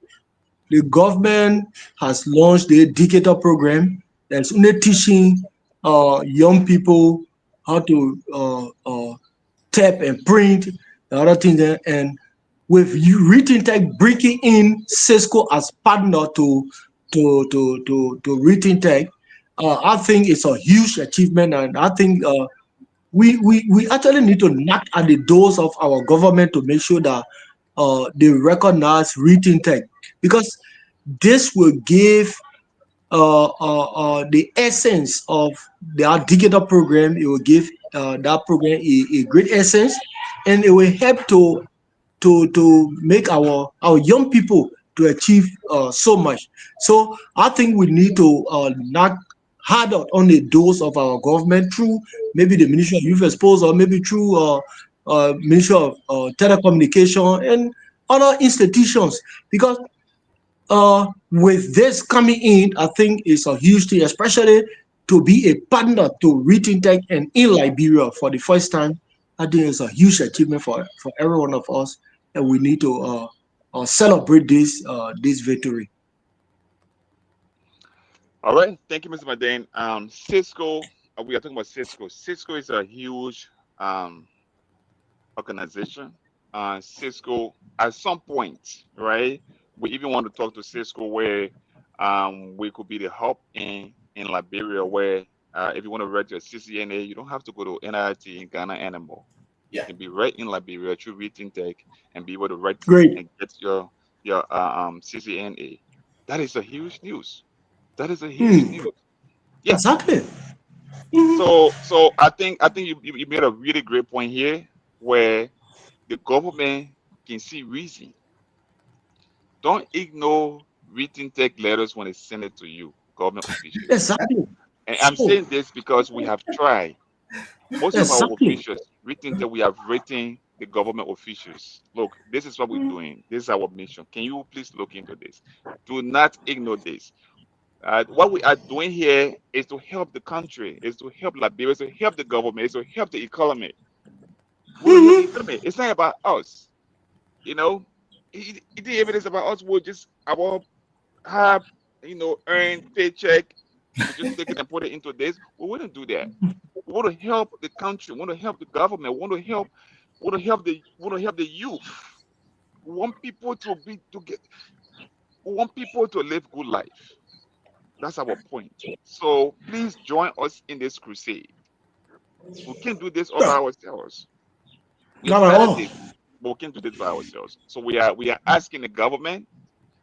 The government has launched the educator program that's only teaching young people how to tap and print, the other thing there. And with you ReThink Tech bringing in Cisco as partner to ReThink Tech, I think it's a huge achievement, and I think we actually need to knock at the doors of our government to make sure that they recognize ReThink Tech, because this will give the essence of the digital program. It will give that program a great essence, and it will help to make our young people to achieve so much. So I think we need to knock harder on the doors of our government through maybe the Ministry of Youth and Sports, or maybe through Ministry of Telecommunication and other institutions, because with this coming in, I think it's a huge thing, especially to be a partner to ReThink Tech and in Liberia for the first time. I think it's a huge achievement for every one of us, and we need to celebrate this victory. All right. Thank you, Mr. Madane. Cisco, we are talking about Cisco. Cisco is a huge um, organization. Cisco, at some point, right? We even want to talk to Cisco where we could be the hub in Liberia, where if you want to register CCNA, you don't have to go to NIT in Ghana anymore. You Yeah. can be right in Liberia through ReThink Tech and be able to write Great. and get your CCNA. That is a huge news. That is a huge Hmm. news. Yeah. Exactly. Mhm. So I think you made a really great point here where the government can see reason. Don't ignore written tech letters when they send it to you, government officials. Exactly. And I'm So saying this because we have tried. Most of our exactly. officials, written tech, we have written the government officials. Look, this is what we're doing. This is our mission. Can you please look into this? Do not ignore this. What we are doing here is to help the country, is to help Liberia, is to help the government, is to help the economy. We will help the Mhm. economy. It's not about us. You know, if it is about us, we'll just our have earn paycheck. We just take it and put it into this. We wouldn't do that. We want to help the country. We want to help the government. We want to help the youth. We want people to be to get. We want people to live good life. That's our point. So please join us in this crusade. We can't do this all by Yeah, ourselves. We not at started all. this, but we can't do this by ourselves. So we are asking the government,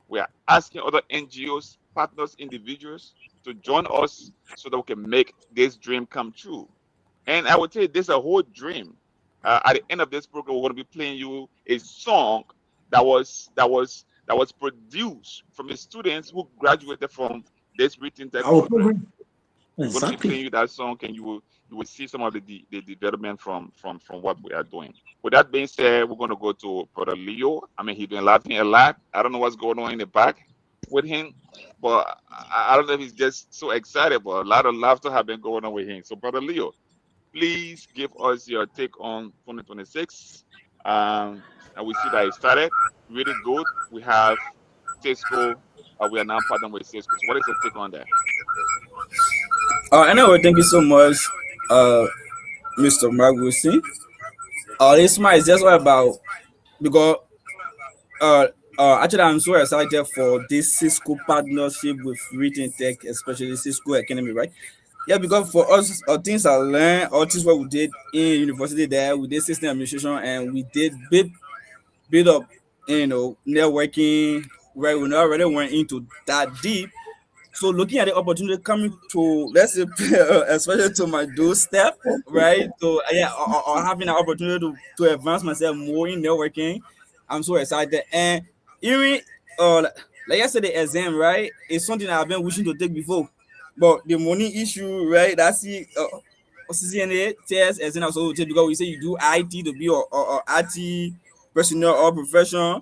we are asking other NGOs, partners, individuals to join us so that we can make this dream come true. And I would tell you, this is a whole dream. At the end of this program, we're going to be playing you a song that was produced from the students who graduated from this written tech Our program. program. We're going to be Exactly. playing you that song, and you will see some of the development from what we are doing. With that being said, we're going to go to Brother Leo. I mean, he's been laughing a lot. I don't know what's going on in the back with him, but I don't know if he's just so excited. But a lot of laughter have been going on with him. So, Brother Leo, please give us your take on 2026. And we see that it started really good. We have Cisco. We are now partnering with Cisco. So, what is your take on that? Anyway, thank you so much, uh, Mr. Mark Wilson. This month is just all about because uh, actually I'm so excited for this Cisco partnership with ReThink Tech, especially Cisco Academy, right? Yeah, because for us, things I learned, all things what we did in university there, we did system administration and we did bit of networking where we not really went into that deep. So looking at the opportunity coming to, let's say, especially to my doorstep, right? So yeah, or having an opportunity to advance myself more in networking, I'm so excited. And even like yesterday exam, right? It's something that I've been wishing to take before, but the money issue, right? That's the CCNA test exam also take because we say you do IT to be or IT personnel or profession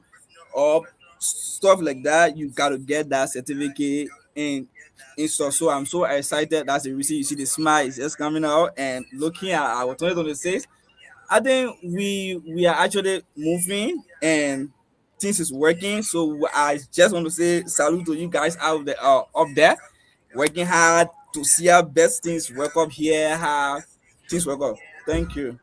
or stuff like that. You gotta get that certificate in stuff. So I'm so excited. That's the reason you see the smile is just coming out and looking at our 2026. I think we are actually moving and things is working. So I just want to say salute to you guys out there up there, working hard to see our best things work up here, how things work up. Thank you.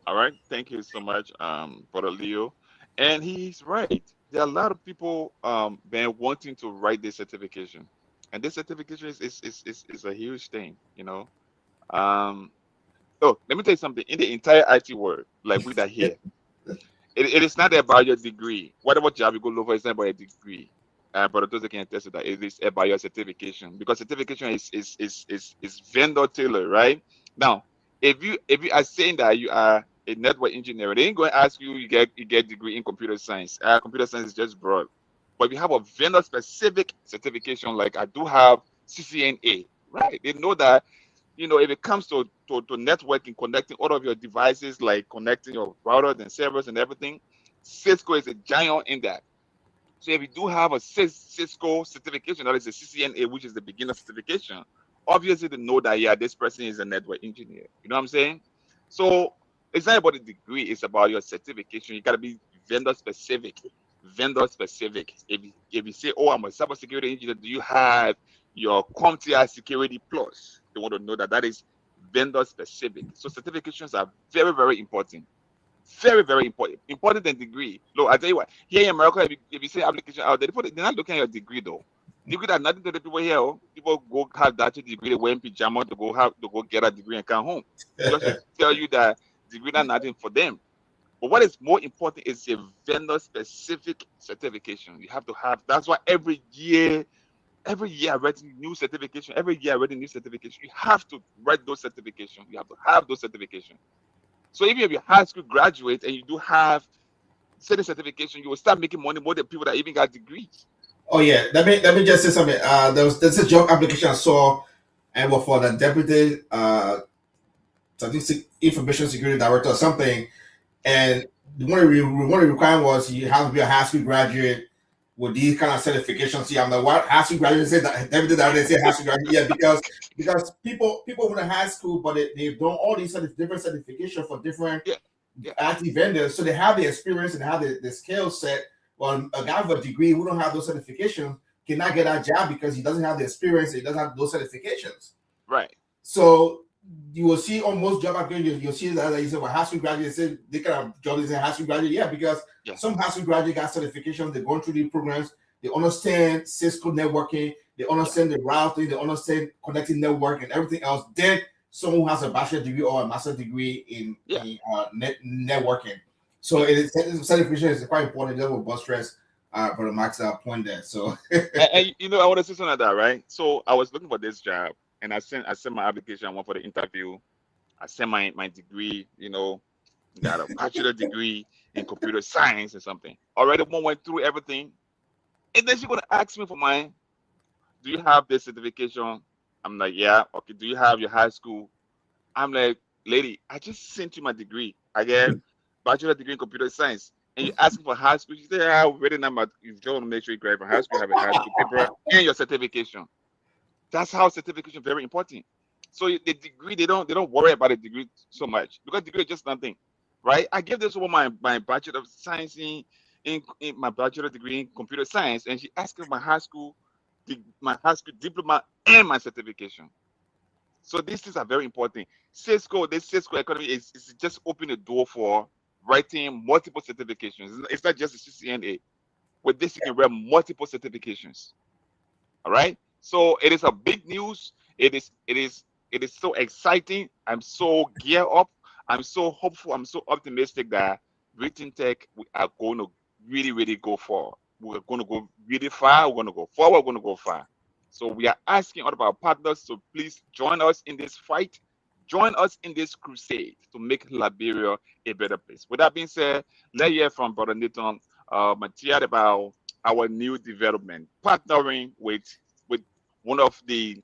All right. Thank you so much, Brother Leo. And he's right. There are a lot of people been wanting to write this certification. And this certification is a huge thing. Um, so let me tell you something. In the entire IT world, like we are here, it is not about your degree. Whatever job you go look for, it's not about your degree. But those that can attest to that, it is about your certification because certification is vendor tailored, right? Now, if you are saying that you are a network engineer, they ain't going to ask you, you get degree in computer science. Computer science is just broad. But if you have a vendor specific certification, like I do have CCNA, right? They know that, if it comes to networking, connecting all of your devices, like connecting your routers and servers and everything, Cisco is a giant in that. So if you do have a Cisco certification, that is a CCNA, which is the beginner certification, obviously they know that, yeah, this person is a network engineer. You know what I'm saying? So it's not about the degree, it's about your certification. You got to be vendor specific. Vendor specific. If you say, oh, I'm a cybersecurity engineer, do you have your CompTIA Security Plus? They want to know that is vendor specific. So certifications are very, very important. Very, very important. Important than degree. Look, I tell you what, here in America, if you say application out there, they're not looking at your degree though. Degree that nothing to the people here. Oh. People go have that degree, they wear in pajama to go get a degree and come home. Just to tell you that degree not nothing for them. But what is more important is a vendor specific certification. You have to have. That's why every year I read new certification. Every year I read a new certification. You have to write those certifications. You have to have those certifications. So even if you're high school graduate and you do have certain certification, you will start making money more than people that even got degrees. Oh yeah, let me just say something. There's a job application I saw, and was for the deputy information security director or something. And one of the requirements was you have to be a high school graduate with these kind of certifications. See, I'm like, what high school graduate said that everything that they say high school graduate? Yeah, because people went to high school, but they've done all these different certifications for different IT vendors, so they have the experience and have the skill set. Well, a guy with a degree who don't have those certifications cannot get that job because he doesn't have the experience. He doesn't have those certifications. Right. So you will see on most job applications, you'll see that, like you said, well, high school graduates say they kind of job is a high school graduate. Yeah, because some high school graduate got certifications, they're going through these programs, they understand Cisco networking, they understand the routing, they understand connecting network and everything else. Then someone who has a bachelor degree or a master degree in networking. So certification is quite important. That will bust stress for the max point there. So and I want to say something like that, right? So I was looking for this job and I sent my application. I went for the interview. I sent my degree, got a bachelor degree in computer science or something. Already one went through everything. And then she's gonna ask me for mine. Do you have this certification? I'm like, yeah. Okay, do you have your high school? I'm like, lady, I just sent you my degree. I get bachelor degree in computer science. And you're asking for high school. She said, I already know you just want to make sure you graduate from high school, have a high school paper and your certification. That's how certification is very important. So the degree, they don't worry about the degree so much because degree is just nothing, right? I gave this woman my bachelor of science in my bachelor degree in computer science, and she asked me my high school diploma and my certification. So these things are very important. This Cisco economy is just opening the door for writing multiple certifications. It's not just a CCNA. With this, you can write multiple certifications. All right. So it is a big news. It is so exciting. I'm so geared up. I'm so hopeful. I'm so optimistic that ReThink Tech, we are going to really, really go far. We're going to go really far. We're going to go forward. We're going to go far. So we are asking all of our partners to please join us in this fight. Join us in this crusade to make Liberia a better place. With that being said, let's hear from Brother Nathan Mathias about our new development, partnering with one of the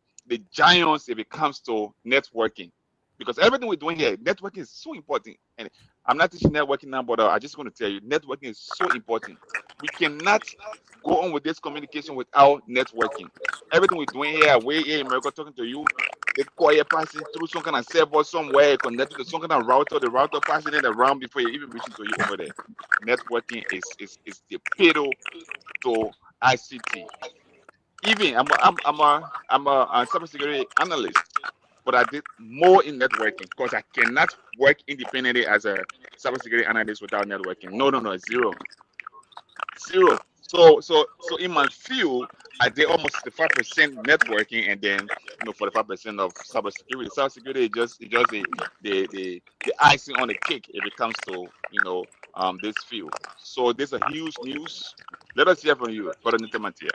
giants if it comes to networking. Because everything we're doing here, networking is so important. And I'm not teaching networking now, but I just want to tell you, networking is so important. We cannot go on with this communication without networking. Everything we're doing here, way here in America, talking to you, the courier passing through some kind of server somewhere, connected to some kind of router, the router passing it around before you even reaching to you over there. Networking is the pedal to ICT. Even I'm a cybersecurity analyst, but I did more in networking because I cannot work independently as a cybersecurity analyst without networking. No, zero. So in my field, I did almost 65% networking, and then 45% of cybersecurity. Cybersecurity is just the icing on the cake if it comes to this field. So this is a huge news. Let us hear from you, Brother Nitamatia.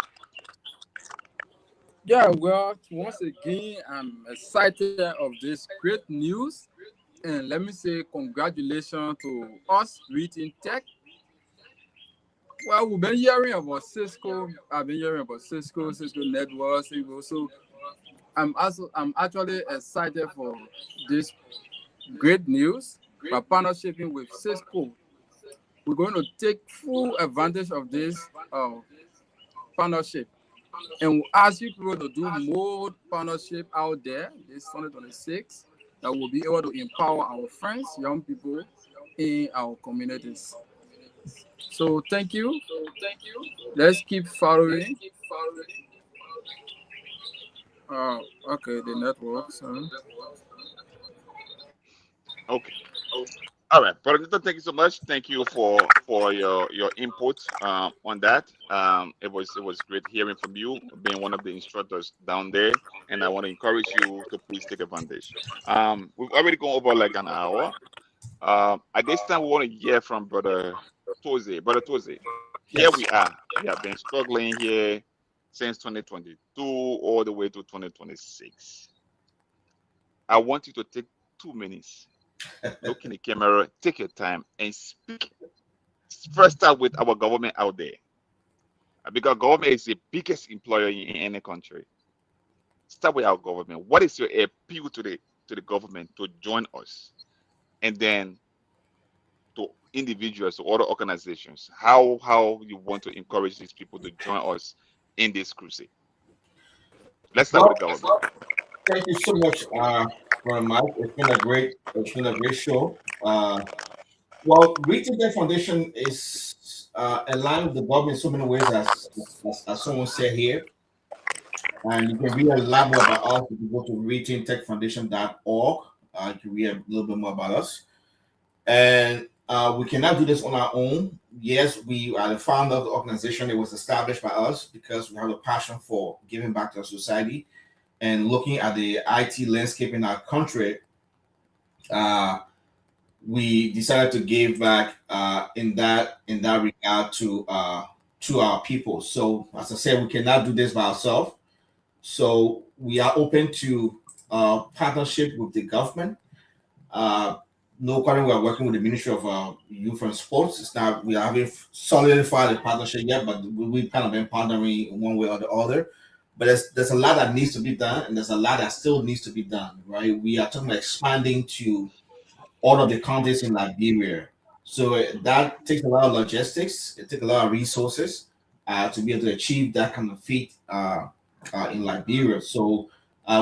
Yeah, well, once again, I'm excited of this great news. And let me say congratulations to us, ReThink Tech. Well, we've been hearing about Cisco. I've been hearing about Cisco Network, Cisco. So I'm actually excited for this great news. By partnershiping with Cisco, we're going to take full advantage of this partnership. And we ask you people to do more partnership out there this 2026 that will be able to empower our friends, young people in our communities. So thank you. Let's keep following. Okay, the network. So. Okay. All right, Brother Nathan, thank you so much. Thank you for your input on that. It was great hearing from you, being one of the instructors down there, and I want to encourage you to please take advantage. We've already gone over like an hour. At this time, we want to hear from Brother Toze. Brother Toze, here Yes. we are. We have been struggling here since 2022 all the way to 2026. I want you to take 2 minutes, look in the camera, take your time, and speak. First, start with our government out there, because government is the biggest employer in any country. Start with our government. What is your appeal to the government to join us, and then to individuals, to other organizations? How you want to encourage these people to join us in this crusade? Let's start with Well, the government. thank you so much, for Mike. It's been a great show. Well, ReThink Tech Foundation is aligned with the government in so many ways, as someone said here. And you can read a lot more about us if you go to rethinktechfoundation.org. You can read a little bit more about us. And we cannot do this on our own. Yes, we are the founder of the organization. It was established by us because we have a passion for giving back to our society and looking at the IT landscape in our country. Uh, we decided to give back in that regard to our people. So, as I said, we cannot do this by ourselves. So, we are open to partnership with the government. Uh, no, currently we are working with the Ministry of Youth and Sports. It's not we haven't solidified the partnership yet, but we've kind of been partnering in one way or the other. But there's a lot that needs to be done, and there's a lot that still needs to be done. Right? We are talking about expanding to all of the counties in Liberia. So that takes a lot of logistics. It takes a lot of resources to be able to achieve that kind of feat in Liberia. So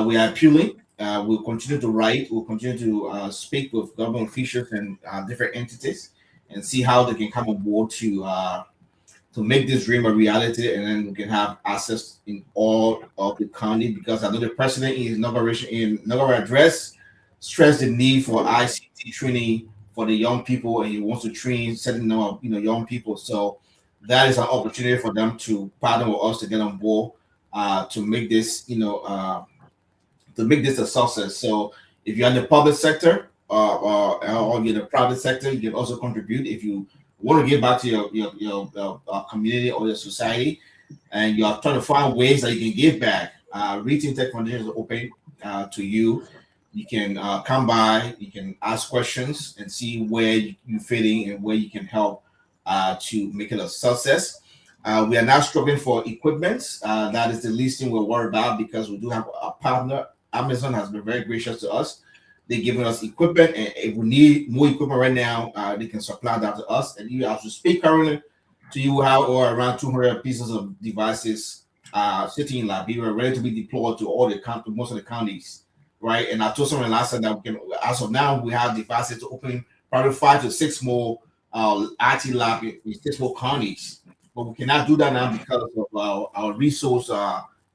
we are appealing. We'll continue to write. We'll continue to speak with government officials and different entities and see how they can come on board to make this dream a reality, and then we can have access in all of the county. Because I know the president in his inaugural address stressed the need for ICT training for the young people, and he wants to train certain number of young people. So that is an opportunity for them to partner with us to get on board to make this a success. So if you're in the public sector or you're in the private sector, you can also contribute. If you want to give back to your community or your society, and you are trying to find ways that you can give back, ReThink Tech Foundation is open to you. You can come by, you can ask questions and see where you fit in and where you can help to make it a success. We are now struggling for equipment. That is the least thing we're worried about because we do have a partner. Amazon has been very gracious to us. They're giving us equipment, and if we need more equipment right now, they can supply that to us. And even as we speak currently, to you have or around 200 pieces of devices sitting in Liberia, ready to be deployed to most of the counties, right? And I told someone last time that we can, as of now, we have devices to open probably 5 to 6 more IT lab in 6 more counties, but we cannot do that now because of our resource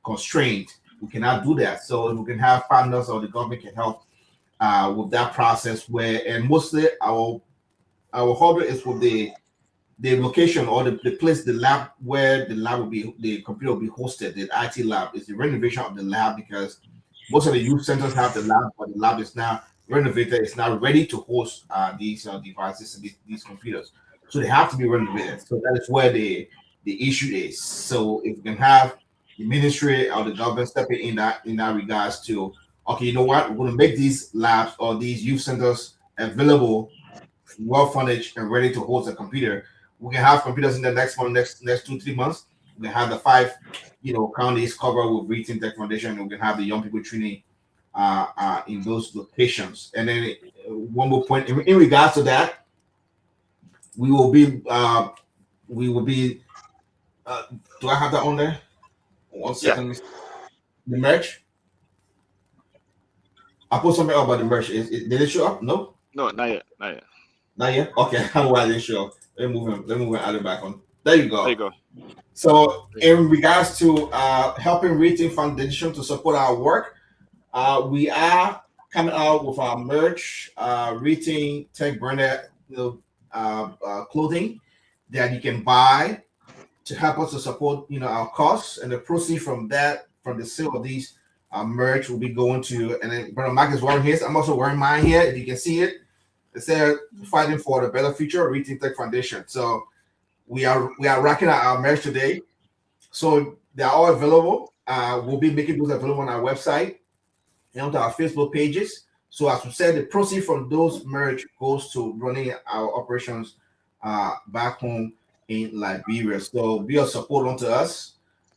constraint. We cannot do that. So if we can have partners or the government can help with that process, and mostly our hobby is with the location or the place, the lab where the computer will be hosted. The IT lab is the renovation of the lab because most of the youth centers have the lab, but the lab is now renovated. It's now ready to host these devices and these computers. So they have to be renovated. So that is where the issue is. So if we can have the ministry or the government stepping in that regards to okay, you know what, we're going to make these labs or these youth centers available, well funded and ready to host a computer. We can have computers in the next month, next 2 3 months. We can have the five, counties covered with ReThink Tech Foundation, and we can have the young people training in those locations. And then one more point in regards to that, we will be we will be. Uh, do I have that on there? One Yeah. second. The merch. I put something up about the merch. Did it show up? No, No, not yet. Not yet. not yet. Okay, why didn't show up? Let me move him. Let me move Adam back on. There you There you go. go. So, in regards to helping ReThink Foundation to support our work, we are coming out with our merch, ReThink Tech branded, clothing that you can buy to help us to support, our costs, and the proceeds from that, from the sale of these merch, will be going to. And then Brother Mike is wearing his. I'm also wearing mine here. If you can see it, it says "Fighting for the Better Future," ReThink Tech Foundation. So we are rocking our merch today. So they're all available. We'll be making those available on our website and onto our Facebook pages. So as we said, the proceeds from those merge goes to running our operations back home in Liberia. So be a support onto us.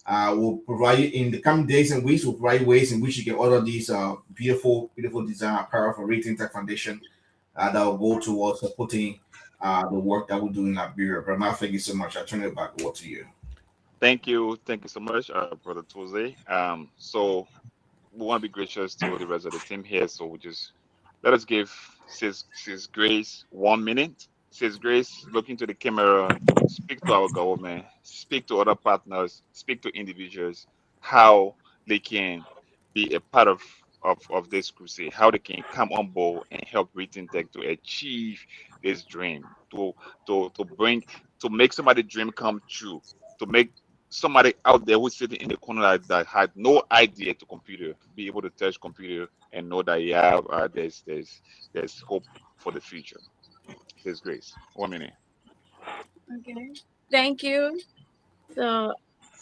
We'll provide you in the coming days and weeks. We'll provide you ways in which you can order these beautiful, beautiful design apparel for ReThink Tech Foundation that will go towards supporting the work that we do in Liberia. But Matt, thank you so much. I turn it back over to you. Thank you. Thank you so much, Brother Tuesday. So we want to be gracious to the rest of the team here. So we just let us give Sis Grace 1 minute. Sis Grace, look into the camera, speak to our government, speak to other partners, speak to individuals, how they can be a part of this crusade, how they can come on board and help Britain Tech to achieve this dream, to make somebody's dream come true, to make somebody out there who's sitting in the corner that had no idea to computer be able to touch computer and know that yeah, there's hope for the future. There's grace. 1 minute. Okay. Thank you. So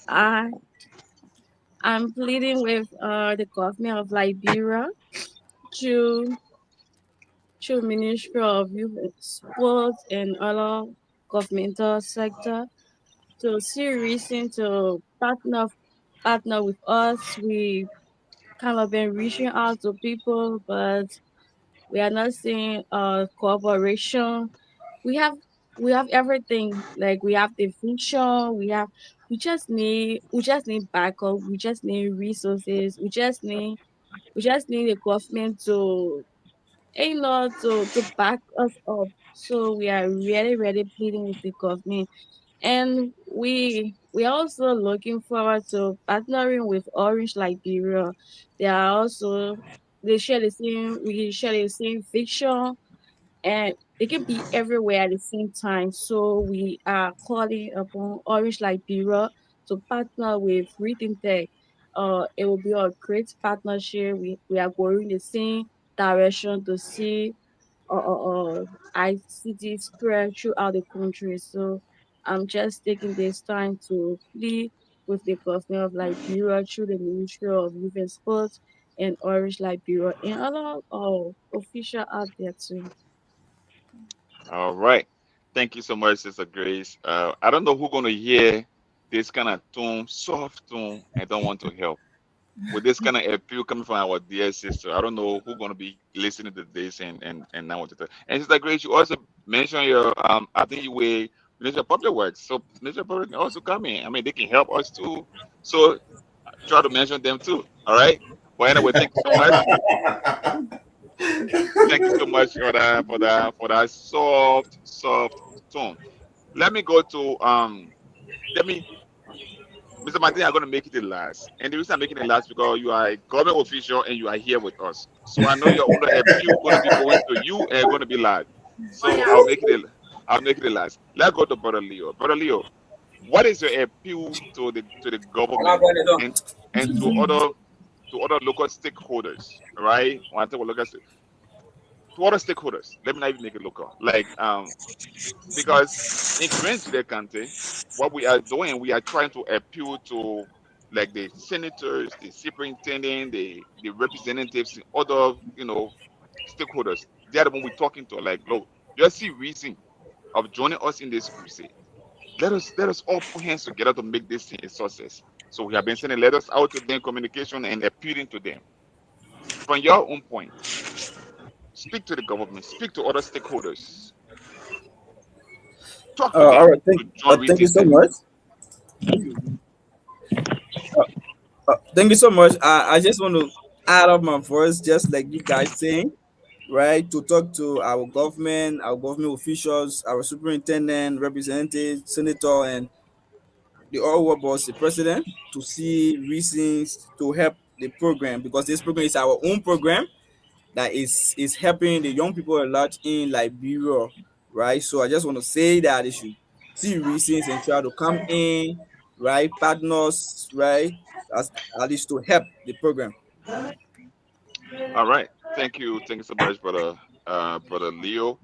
I I'm pleading with the government of Liberia to Ministry of Youth and Sports and other governmental sector to see reason to partner with us. We kind of been reaching out to people, but we are not seeing cooperation. We have we have everything. Like we have the vision, we just need backup, we just need resources, we just need the government to to back us up. So we are really, really pleading with the government. And we are also looking forward to partnering with Orange Liberia. They are also they share the same we share the same vision, and they can be everywhere at the same time. So we are calling upon Orange Liberia to partner with ReThink Tech. It will be a great partnership. We are going the same direction to see ICT spread throughout the country. So I'm just taking this time to plead with the government of Liberia through the Ministry of Youth and Sports and Orange Liberia and other official out there too. All right. Thank you so much, Sister Grace. I don't know who's gonna hear this kind of tone, soft tone, and don't want to help. With this kind of appeal coming from our dear sister, I don't know who's gonna be listening to this and now want to tell. And Sister Grace, you also mentioned your I think you were Minister of Public Works. So Minister of Public can also come in. I mean, they can help us too. So try to mention them too. All right. But anyway, thank you so much. Okay. Thank you so much for that soft tone. Let me go to let me Mr. Martin, I'm gonna make it the last. And the reason I'm making it last because you are a government official and you are here with us. So I know your own appeal gonna be going to you and gonna be loud. So I'll make it the last. Let's go to Brother Leo. Brother Leo, what is your appeal to the government and to other local stakeholders, right? When I talk about local to other stakeholders. Let me not even make it local. Like because in current today country, what we are doing, we are trying to appeal to like the senators, the superintendent, the representatives, and other stakeholders. They are the one we're talking to. Like, look, you see reason of joining us in this crusade. Let us all put hands together to make this thing a success. So we have been sending letters out to them, communication, and appealing to them. From your own point, speak to the government, speak to other stakeholders, talk to All them right, to join thank you ReThink so Tech. much. Thank you so much. I just want to add up my voice, just like you guys saying, right? To talk to our government officials, our superintendent, representative, senator, and the all world boss, the president, to see reasons to help the program, because this program is our own program that is helping the young people a lot in Liberia, right? So I just want to say that they should see reasons and try to come in, right? Partners, right? As at least to help the program. All right. Thank you so much, brother Leo.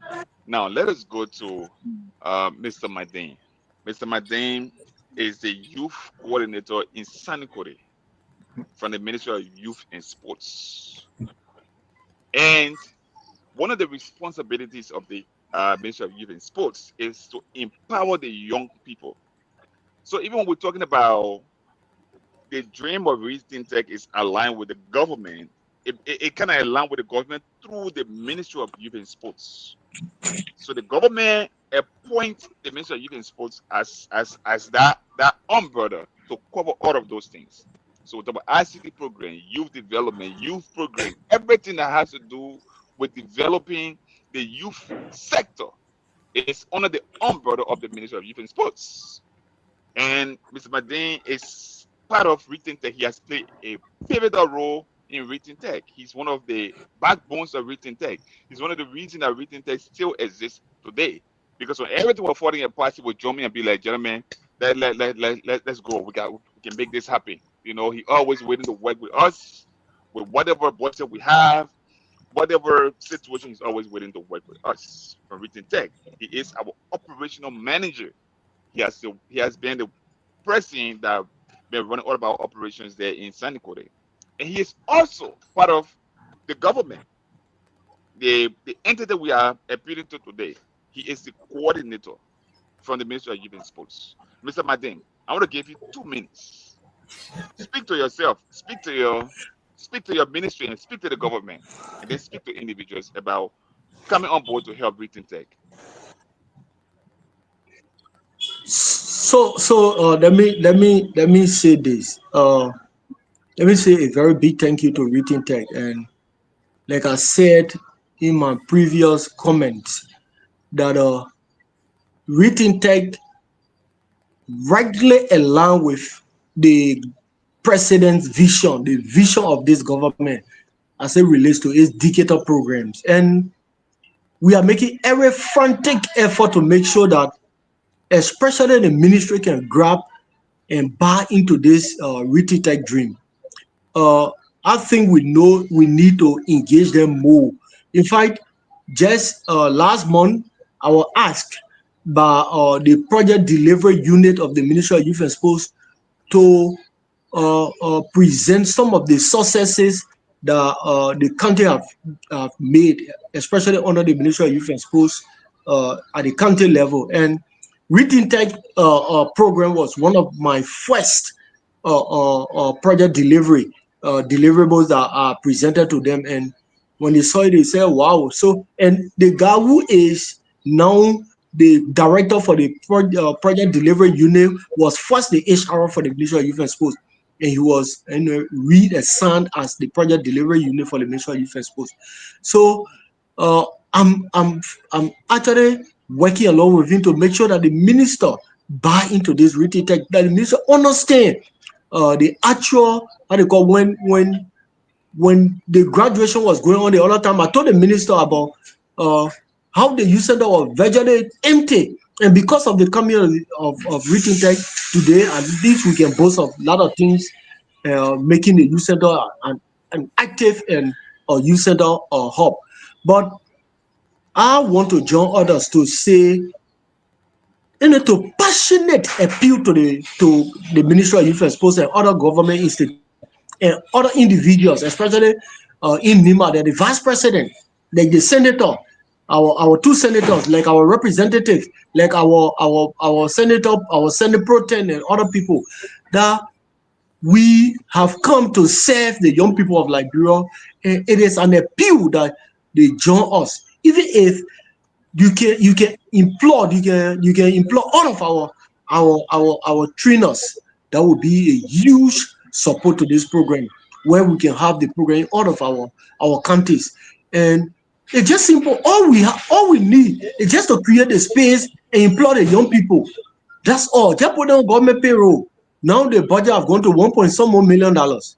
Now let us go to Mr. Madin. Mr. Madin is the youth coordinator in Sanikore from the Ministry of Youth and Sports. And one of the responsibilities of the Ministry of Youth and Sports is to empower the young people. So even when we're talking about the dream of ReThink Tech is aligned with the government, it kind of aligned with the government through the Ministry of Youth and Sports. So the government appoints the Ministry of Youth and Sports as that umbrella to cover all of those things. So the ICT program, youth development, youth program, everything that has to do with developing the youth sector is under the umbrella of the Ministry of Youth and Sports. And Mr. Madin is part of ReThink Tech. He has played a pivotal role in ReThink Tech. He's one of the backbones of ReThink Tech. He's one of the reasons that ReThink Tech still exists today. Because when everything was falling apart, he would join me and be like, gentlemen, let's go. We can make this happen. He always willing to work with us, with whatever budget we have, whatever situation, he's always willing to work with us from ReThink Tech. He is our operational manager. He has been the president that been running all of our operations there in Sanikore. And he is also part of the government, the entity we are appealing to today. He is the coordinator from the Ministry of Youth and Sports. Mr. Madin, I want to give you 2 minutes. Speak to yourself, speak to your ministry, and speak to the government, and then speak to individuals about coming on board to help ReThink Tech. So let me say this. Let me say a very big thank you to ReThink Tech. And like I said in my previous comments, that ReThink Tech rightly align with the president's vision, the vision of this government as it relates to its decadal programs. And we are making every frantic effort to make sure that especially the ministry can grab and buy into this ReThink Tech dream. I think we know we need to engage them more. In fact, just last month, I was asked by the project delivery unit of the Ministry of Youth and Sports to present some of the successes that the country have made, especially under the Ministry of Youth and Sports at the county level. And ReThink Tech program was one of my first project deliverables that are presented to them. And when they saw it, they said, wow. So, and the guy who is now the director for the project delivery unit was first the HR for the Ministry of Youth and Sports. And he was reassigned as the project delivery unit for the Ministry of Youth and Sports. So uh, I'm actually working along with him to make sure that the minister buy into this ReThink Tech, that the minister understand the actual, how they call, when the graduation was going on the other time, I told the minister about how the youth center was virtually empty. And because of the coming of ReThink Tech today, at least we can boast of a lot of things, making the youth center an active and youth center hub. But I want to join others to say and to passionate appeal to the Ministry of Youth and Sports and other government institutions and other individuals, especially in Nima, they're the vice president, like the senator, our two senators, like our representatives, like our senator, our Senate Pro Tem, and other people that we have come to serve the young people of Liberia. And it is an appeal that they join us, even if you can implore you can implore all of our trainers. That would be a huge support to this program, where we can have the program in all of our counties. And it's just simple. All we need is just to create a space and employ the young people. That's all. Just put on government payroll. Now the budget have gone to 1 point some more million dollars,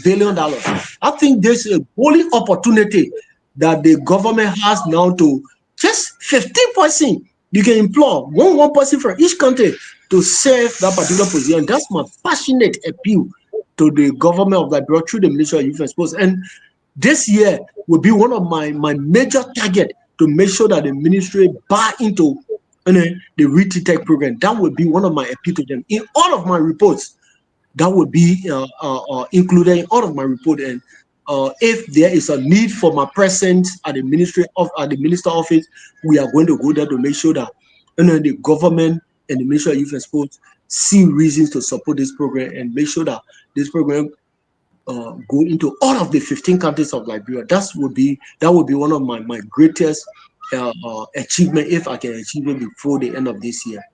billion dollars. I think there's a holy opportunity that the government has now to just 15%. You can employ one person from each country to serve that particular position. That's my passionate appeal to the government of Liberia through the Ministry of Youth and Sports. And this year will be one of my major target to make sure that the ministry buy into the ReThink Tech program. That would be one of my appeal to them in all of my reports. That would be included in all of my report. And if there is a need for my presence at the minister office, we are going to go there to make sure that the government and the Ministry of Youth and Sports see reasons to support this program and make sure that this program go into all of the 15 countries of Liberia. That would be one of my greatest achievement if I can achieve it before the end of this year.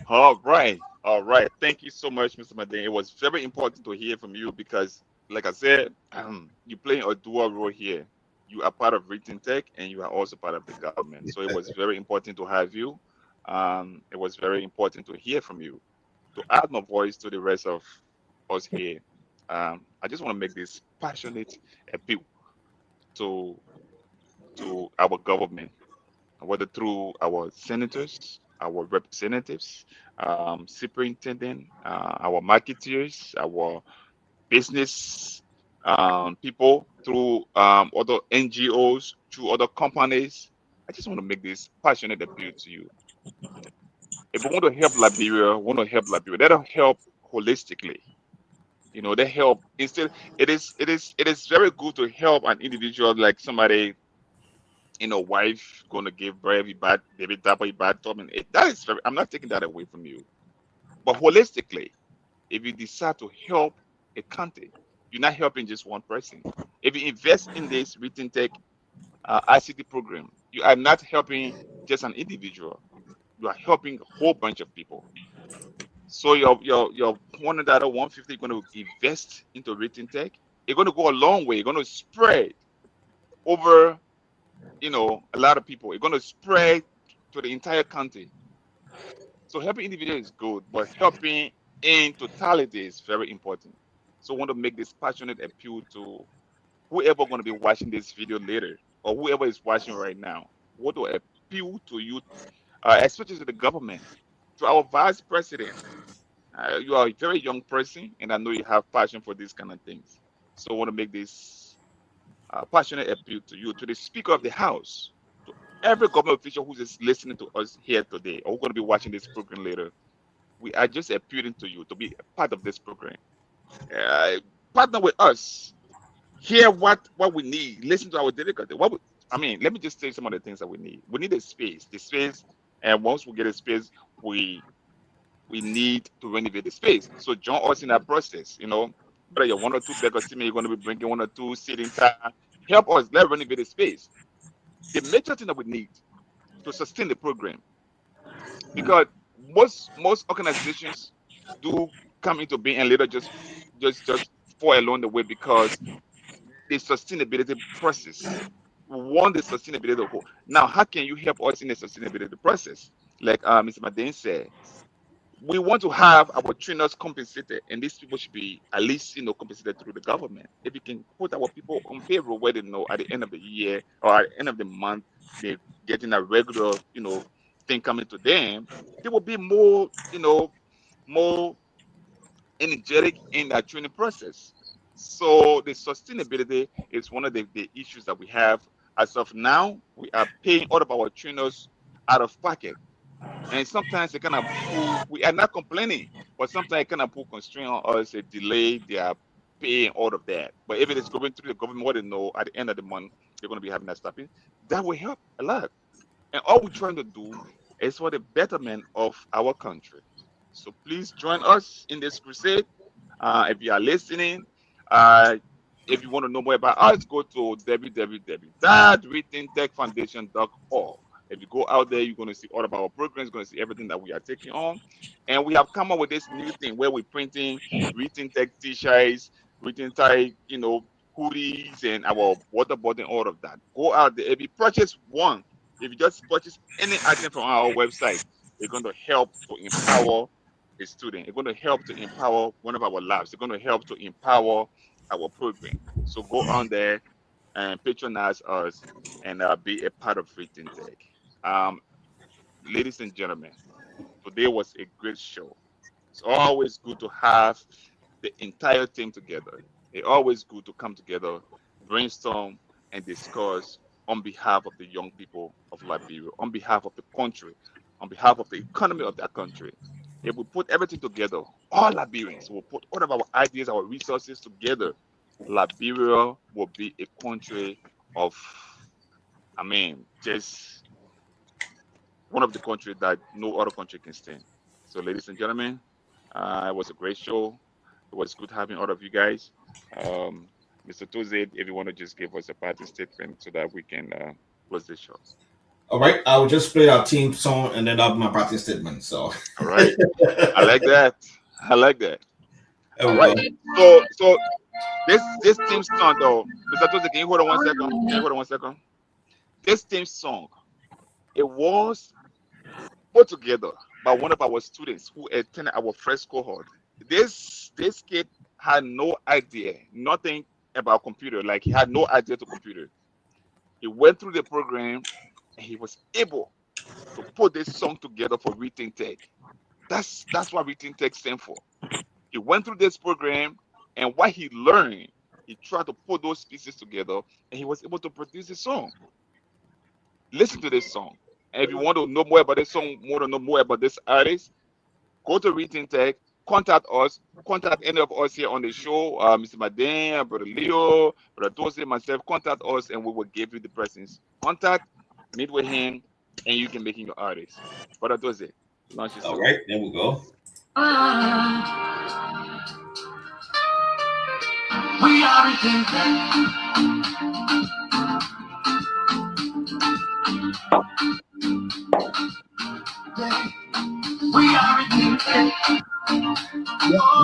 All right. All right. Thank you so much, Mr. Madin. It was very important to hear from you because, like I said, you play a dual role here. You are part of ReThink Tech and you are also part of the government. So it was very important to have you. It was very important to hear from you, to add my voice to the rest of us here. I just want to make this passionate appeal to our government, whether through our senators, our representatives, superintendent, our marketeers, our business people, through other NGOs, through other companies. I just want to make this passionate appeal to you. If we want to help Liberia, we want to help Liberia. That'll help holistically. They help instead. It is very good to help an individual like somebody, wife going to give birth, you bad baby double, you bad top, and that is very. I'm not taking that away from you, but holistically, if you decide to help a country, you're not helping just one person. If you invest in this ReThink Tech ICT program, you are not helping just an individual. You are helping a whole bunch of people. So your $100, 150, you're going to invest into ReThink Tech. It's going to go a long way. You're going to spread over a lot of people. It's going to spread to the entire country. So helping individuals is good, but helping in totality is very important. So I want to make this passionate appeal to whoever going to be watching this video later, or whoever is watching right now. I want to appeal to you, especially to the government, to our vice president. You are a very young person, and I know you have passion for these kind of things. So I want to make this passionate appeal to you, to the Speaker of the House, to every government official who's just listening to us here today, or who's going to be watching this program later. We are just appealing to you to be a part of this program. Uh, Partner with us. Hear what we need. Listen to our difficulty. Let me just say some of the things that we need. We need a space. The space, and once we get a space, we need to renovate the space. So join us in that process. Whether you're one or two beggars, you're going to be bringing one or two sitting time. Help us. Let's renovate the space. The major thing that we need to sustain the program, because most organizations do come into being and later just fall along the way because the sustainability process. We want the sustainability of whole. Now, how can you help us in the sustainability process? Like Mr. Madin said, we want to have our trainers compensated, and these people should be at least compensated through the government. If we can put our people on payroll where they know at the end of the year or at the end of the month they're getting a regular thing coming to them, they will be more energetic in that training process. So the sustainability is one of the issues that we have. As of now, we are paying all of our trainers out of pocket. And sometimes it kind of pull, we are not complaining, but sometimes it kind of pull constraint on us, a delay their pay and all of that. But if it is going through the government, what they know at the end of the month, they're going to be having that stopping, that will help a lot. And all we're trying to do is for the betterment of our country. So please join us in this crusade. If you are listening, uh, if you want to know more about us, go to www.rethinktechfoundation.org. If you go out there, you're going to see all of our programs, you're going to see everything that we are taking on. And we have come up with this new thing where we're printing Rethink Tech t-shirts, Rethink Tech, hoodies, and our water bottle, and all of that. Go out there. If you purchase one, if you just purchase any item from our website, it's going to help to empower a student. It's going to help to empower one of our labs. It's going to help to empower our program. So go on there and patronize us and be a part of ReThink Tech. Um, Ladies and gentlemen, today was a great show. It's always good to have the entire team together. It's always good to come together, brainstorm, and discuss on behalf of the young people of Liberia, on behalf of the country, on behalf of the economy of that country. If we put everything together, all Liberians will put all of our ideas, our resources together, Liberia will be a country of, just one of the countries that no other country can stand. So, ladies and gentlemen, it was a great show. It was good having all of you guys. Um, Mr. Tozid, if you want to just give us a parting statement so that we can close this show. All right, I will just play our team song and then that'll be my parting statement. So, All right. I like that. I like that. there All we right. go. So this team song though, Mr. Tozid, can you hold on 1 second? Can you hold on 1 second? This team song, it was put together by one of our students who attended our first cohort. This kid had no idea, nothing about computer. Like he had no idea to computer. He went through the program and he was able to put this song together for ReThink Tech. That's what ReThink Tech stands for. He went through this program and what he learned, he tried to put those pieces together and he was able to produce a song. Listen to this song. And if you want to know more about this song, want to know more about this artist, go to ReThink Tech, contact us, contact any of us here on the show, Mr. Maden, Brother Leo, Brother Tosi, myself, contact us and we will give you the person's contact, meet with him, and you can make him your artist. Brother Tosi, launch your All song. right, there we go. We are ReThink Tech. We are ReThink Tech.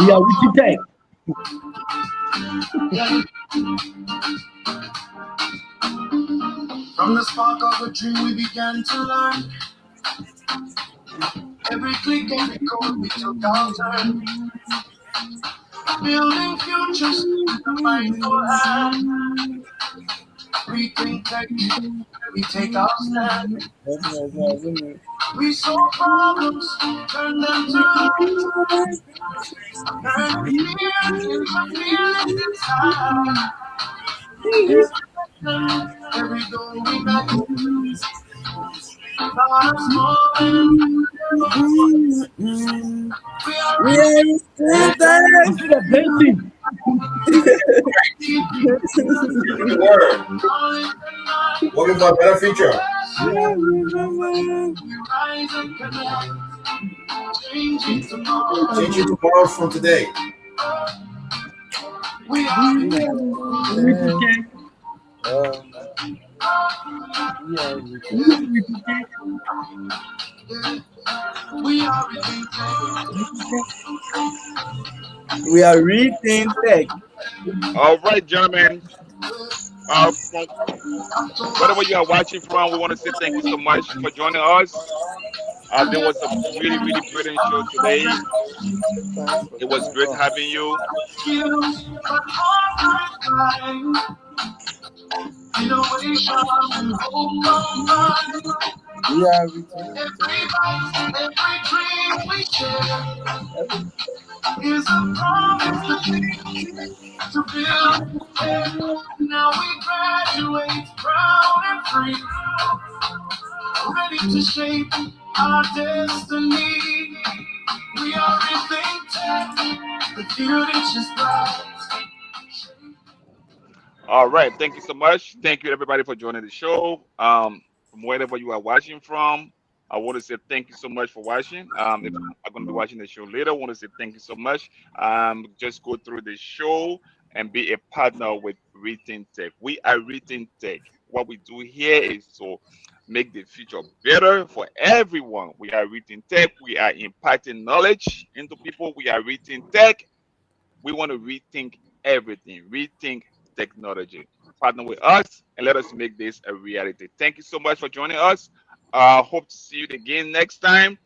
We are ReThink Tech. From the spark of a dream we began to learn. Every click, every code we took our turn. Building futures with a mindful hand. ReThink Tech, we take our stand. We solve problems, turn them to light. Turn fear into feelings inside. Every goal we met, not a small and we are Let's do the dancing. Good word. Looking for a better future. we rise and connect, changing tomorrow. Changing tomorrow from today. We are ReThink Tech. we are ReThink Tech. We are ReThink Tech. All right, gentlemen. From whatever you are watching from, we want to say thank you so much for joining us. There was a really, really brilliant show today. It was great having you. Innovation and hope combined. We are ReThink Every bite, every dream we share is a promise to build. Now we graduate proud and free, ready to shape our destiny. We are ReThink Tech. The future is bright. All right. Thank you so much. Thank you everybody for joining the show. From wherever you are watching from, I want to say thank you so much for watching. If I'm going to be watching the show later, I want to say thank you so much. Just go through the show and be a partner with ReThink Tech. We are ReThink Tech. What we do here is to make the future better for everyone. We are ReThink Tech. We are imparting knowledge into people. We are ReThink Tech. We want to rethink everything, rethink technology. Partner with us and let us make this a reality. Thank you so much for joining us. Hope to see you again next time.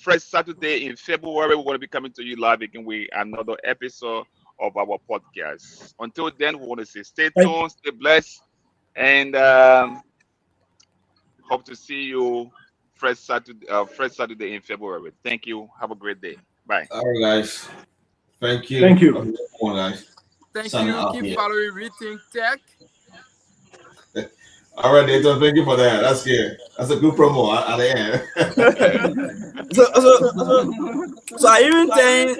First Saturday in February, we're going to be coming to you live again with another episode of our podcast. Until then, we want to say stay Thank, tuned, stay blessed, and hope to see you first Saturday in February. Thank you. Have a great day. Bye. All right, guys. Thank thank you. you. Come on, guys. Thank Signing you. out Keep here. following ReThink Tech. All right, Nathan. Thank you for that. That's good. That's a good promo at the end. So I even think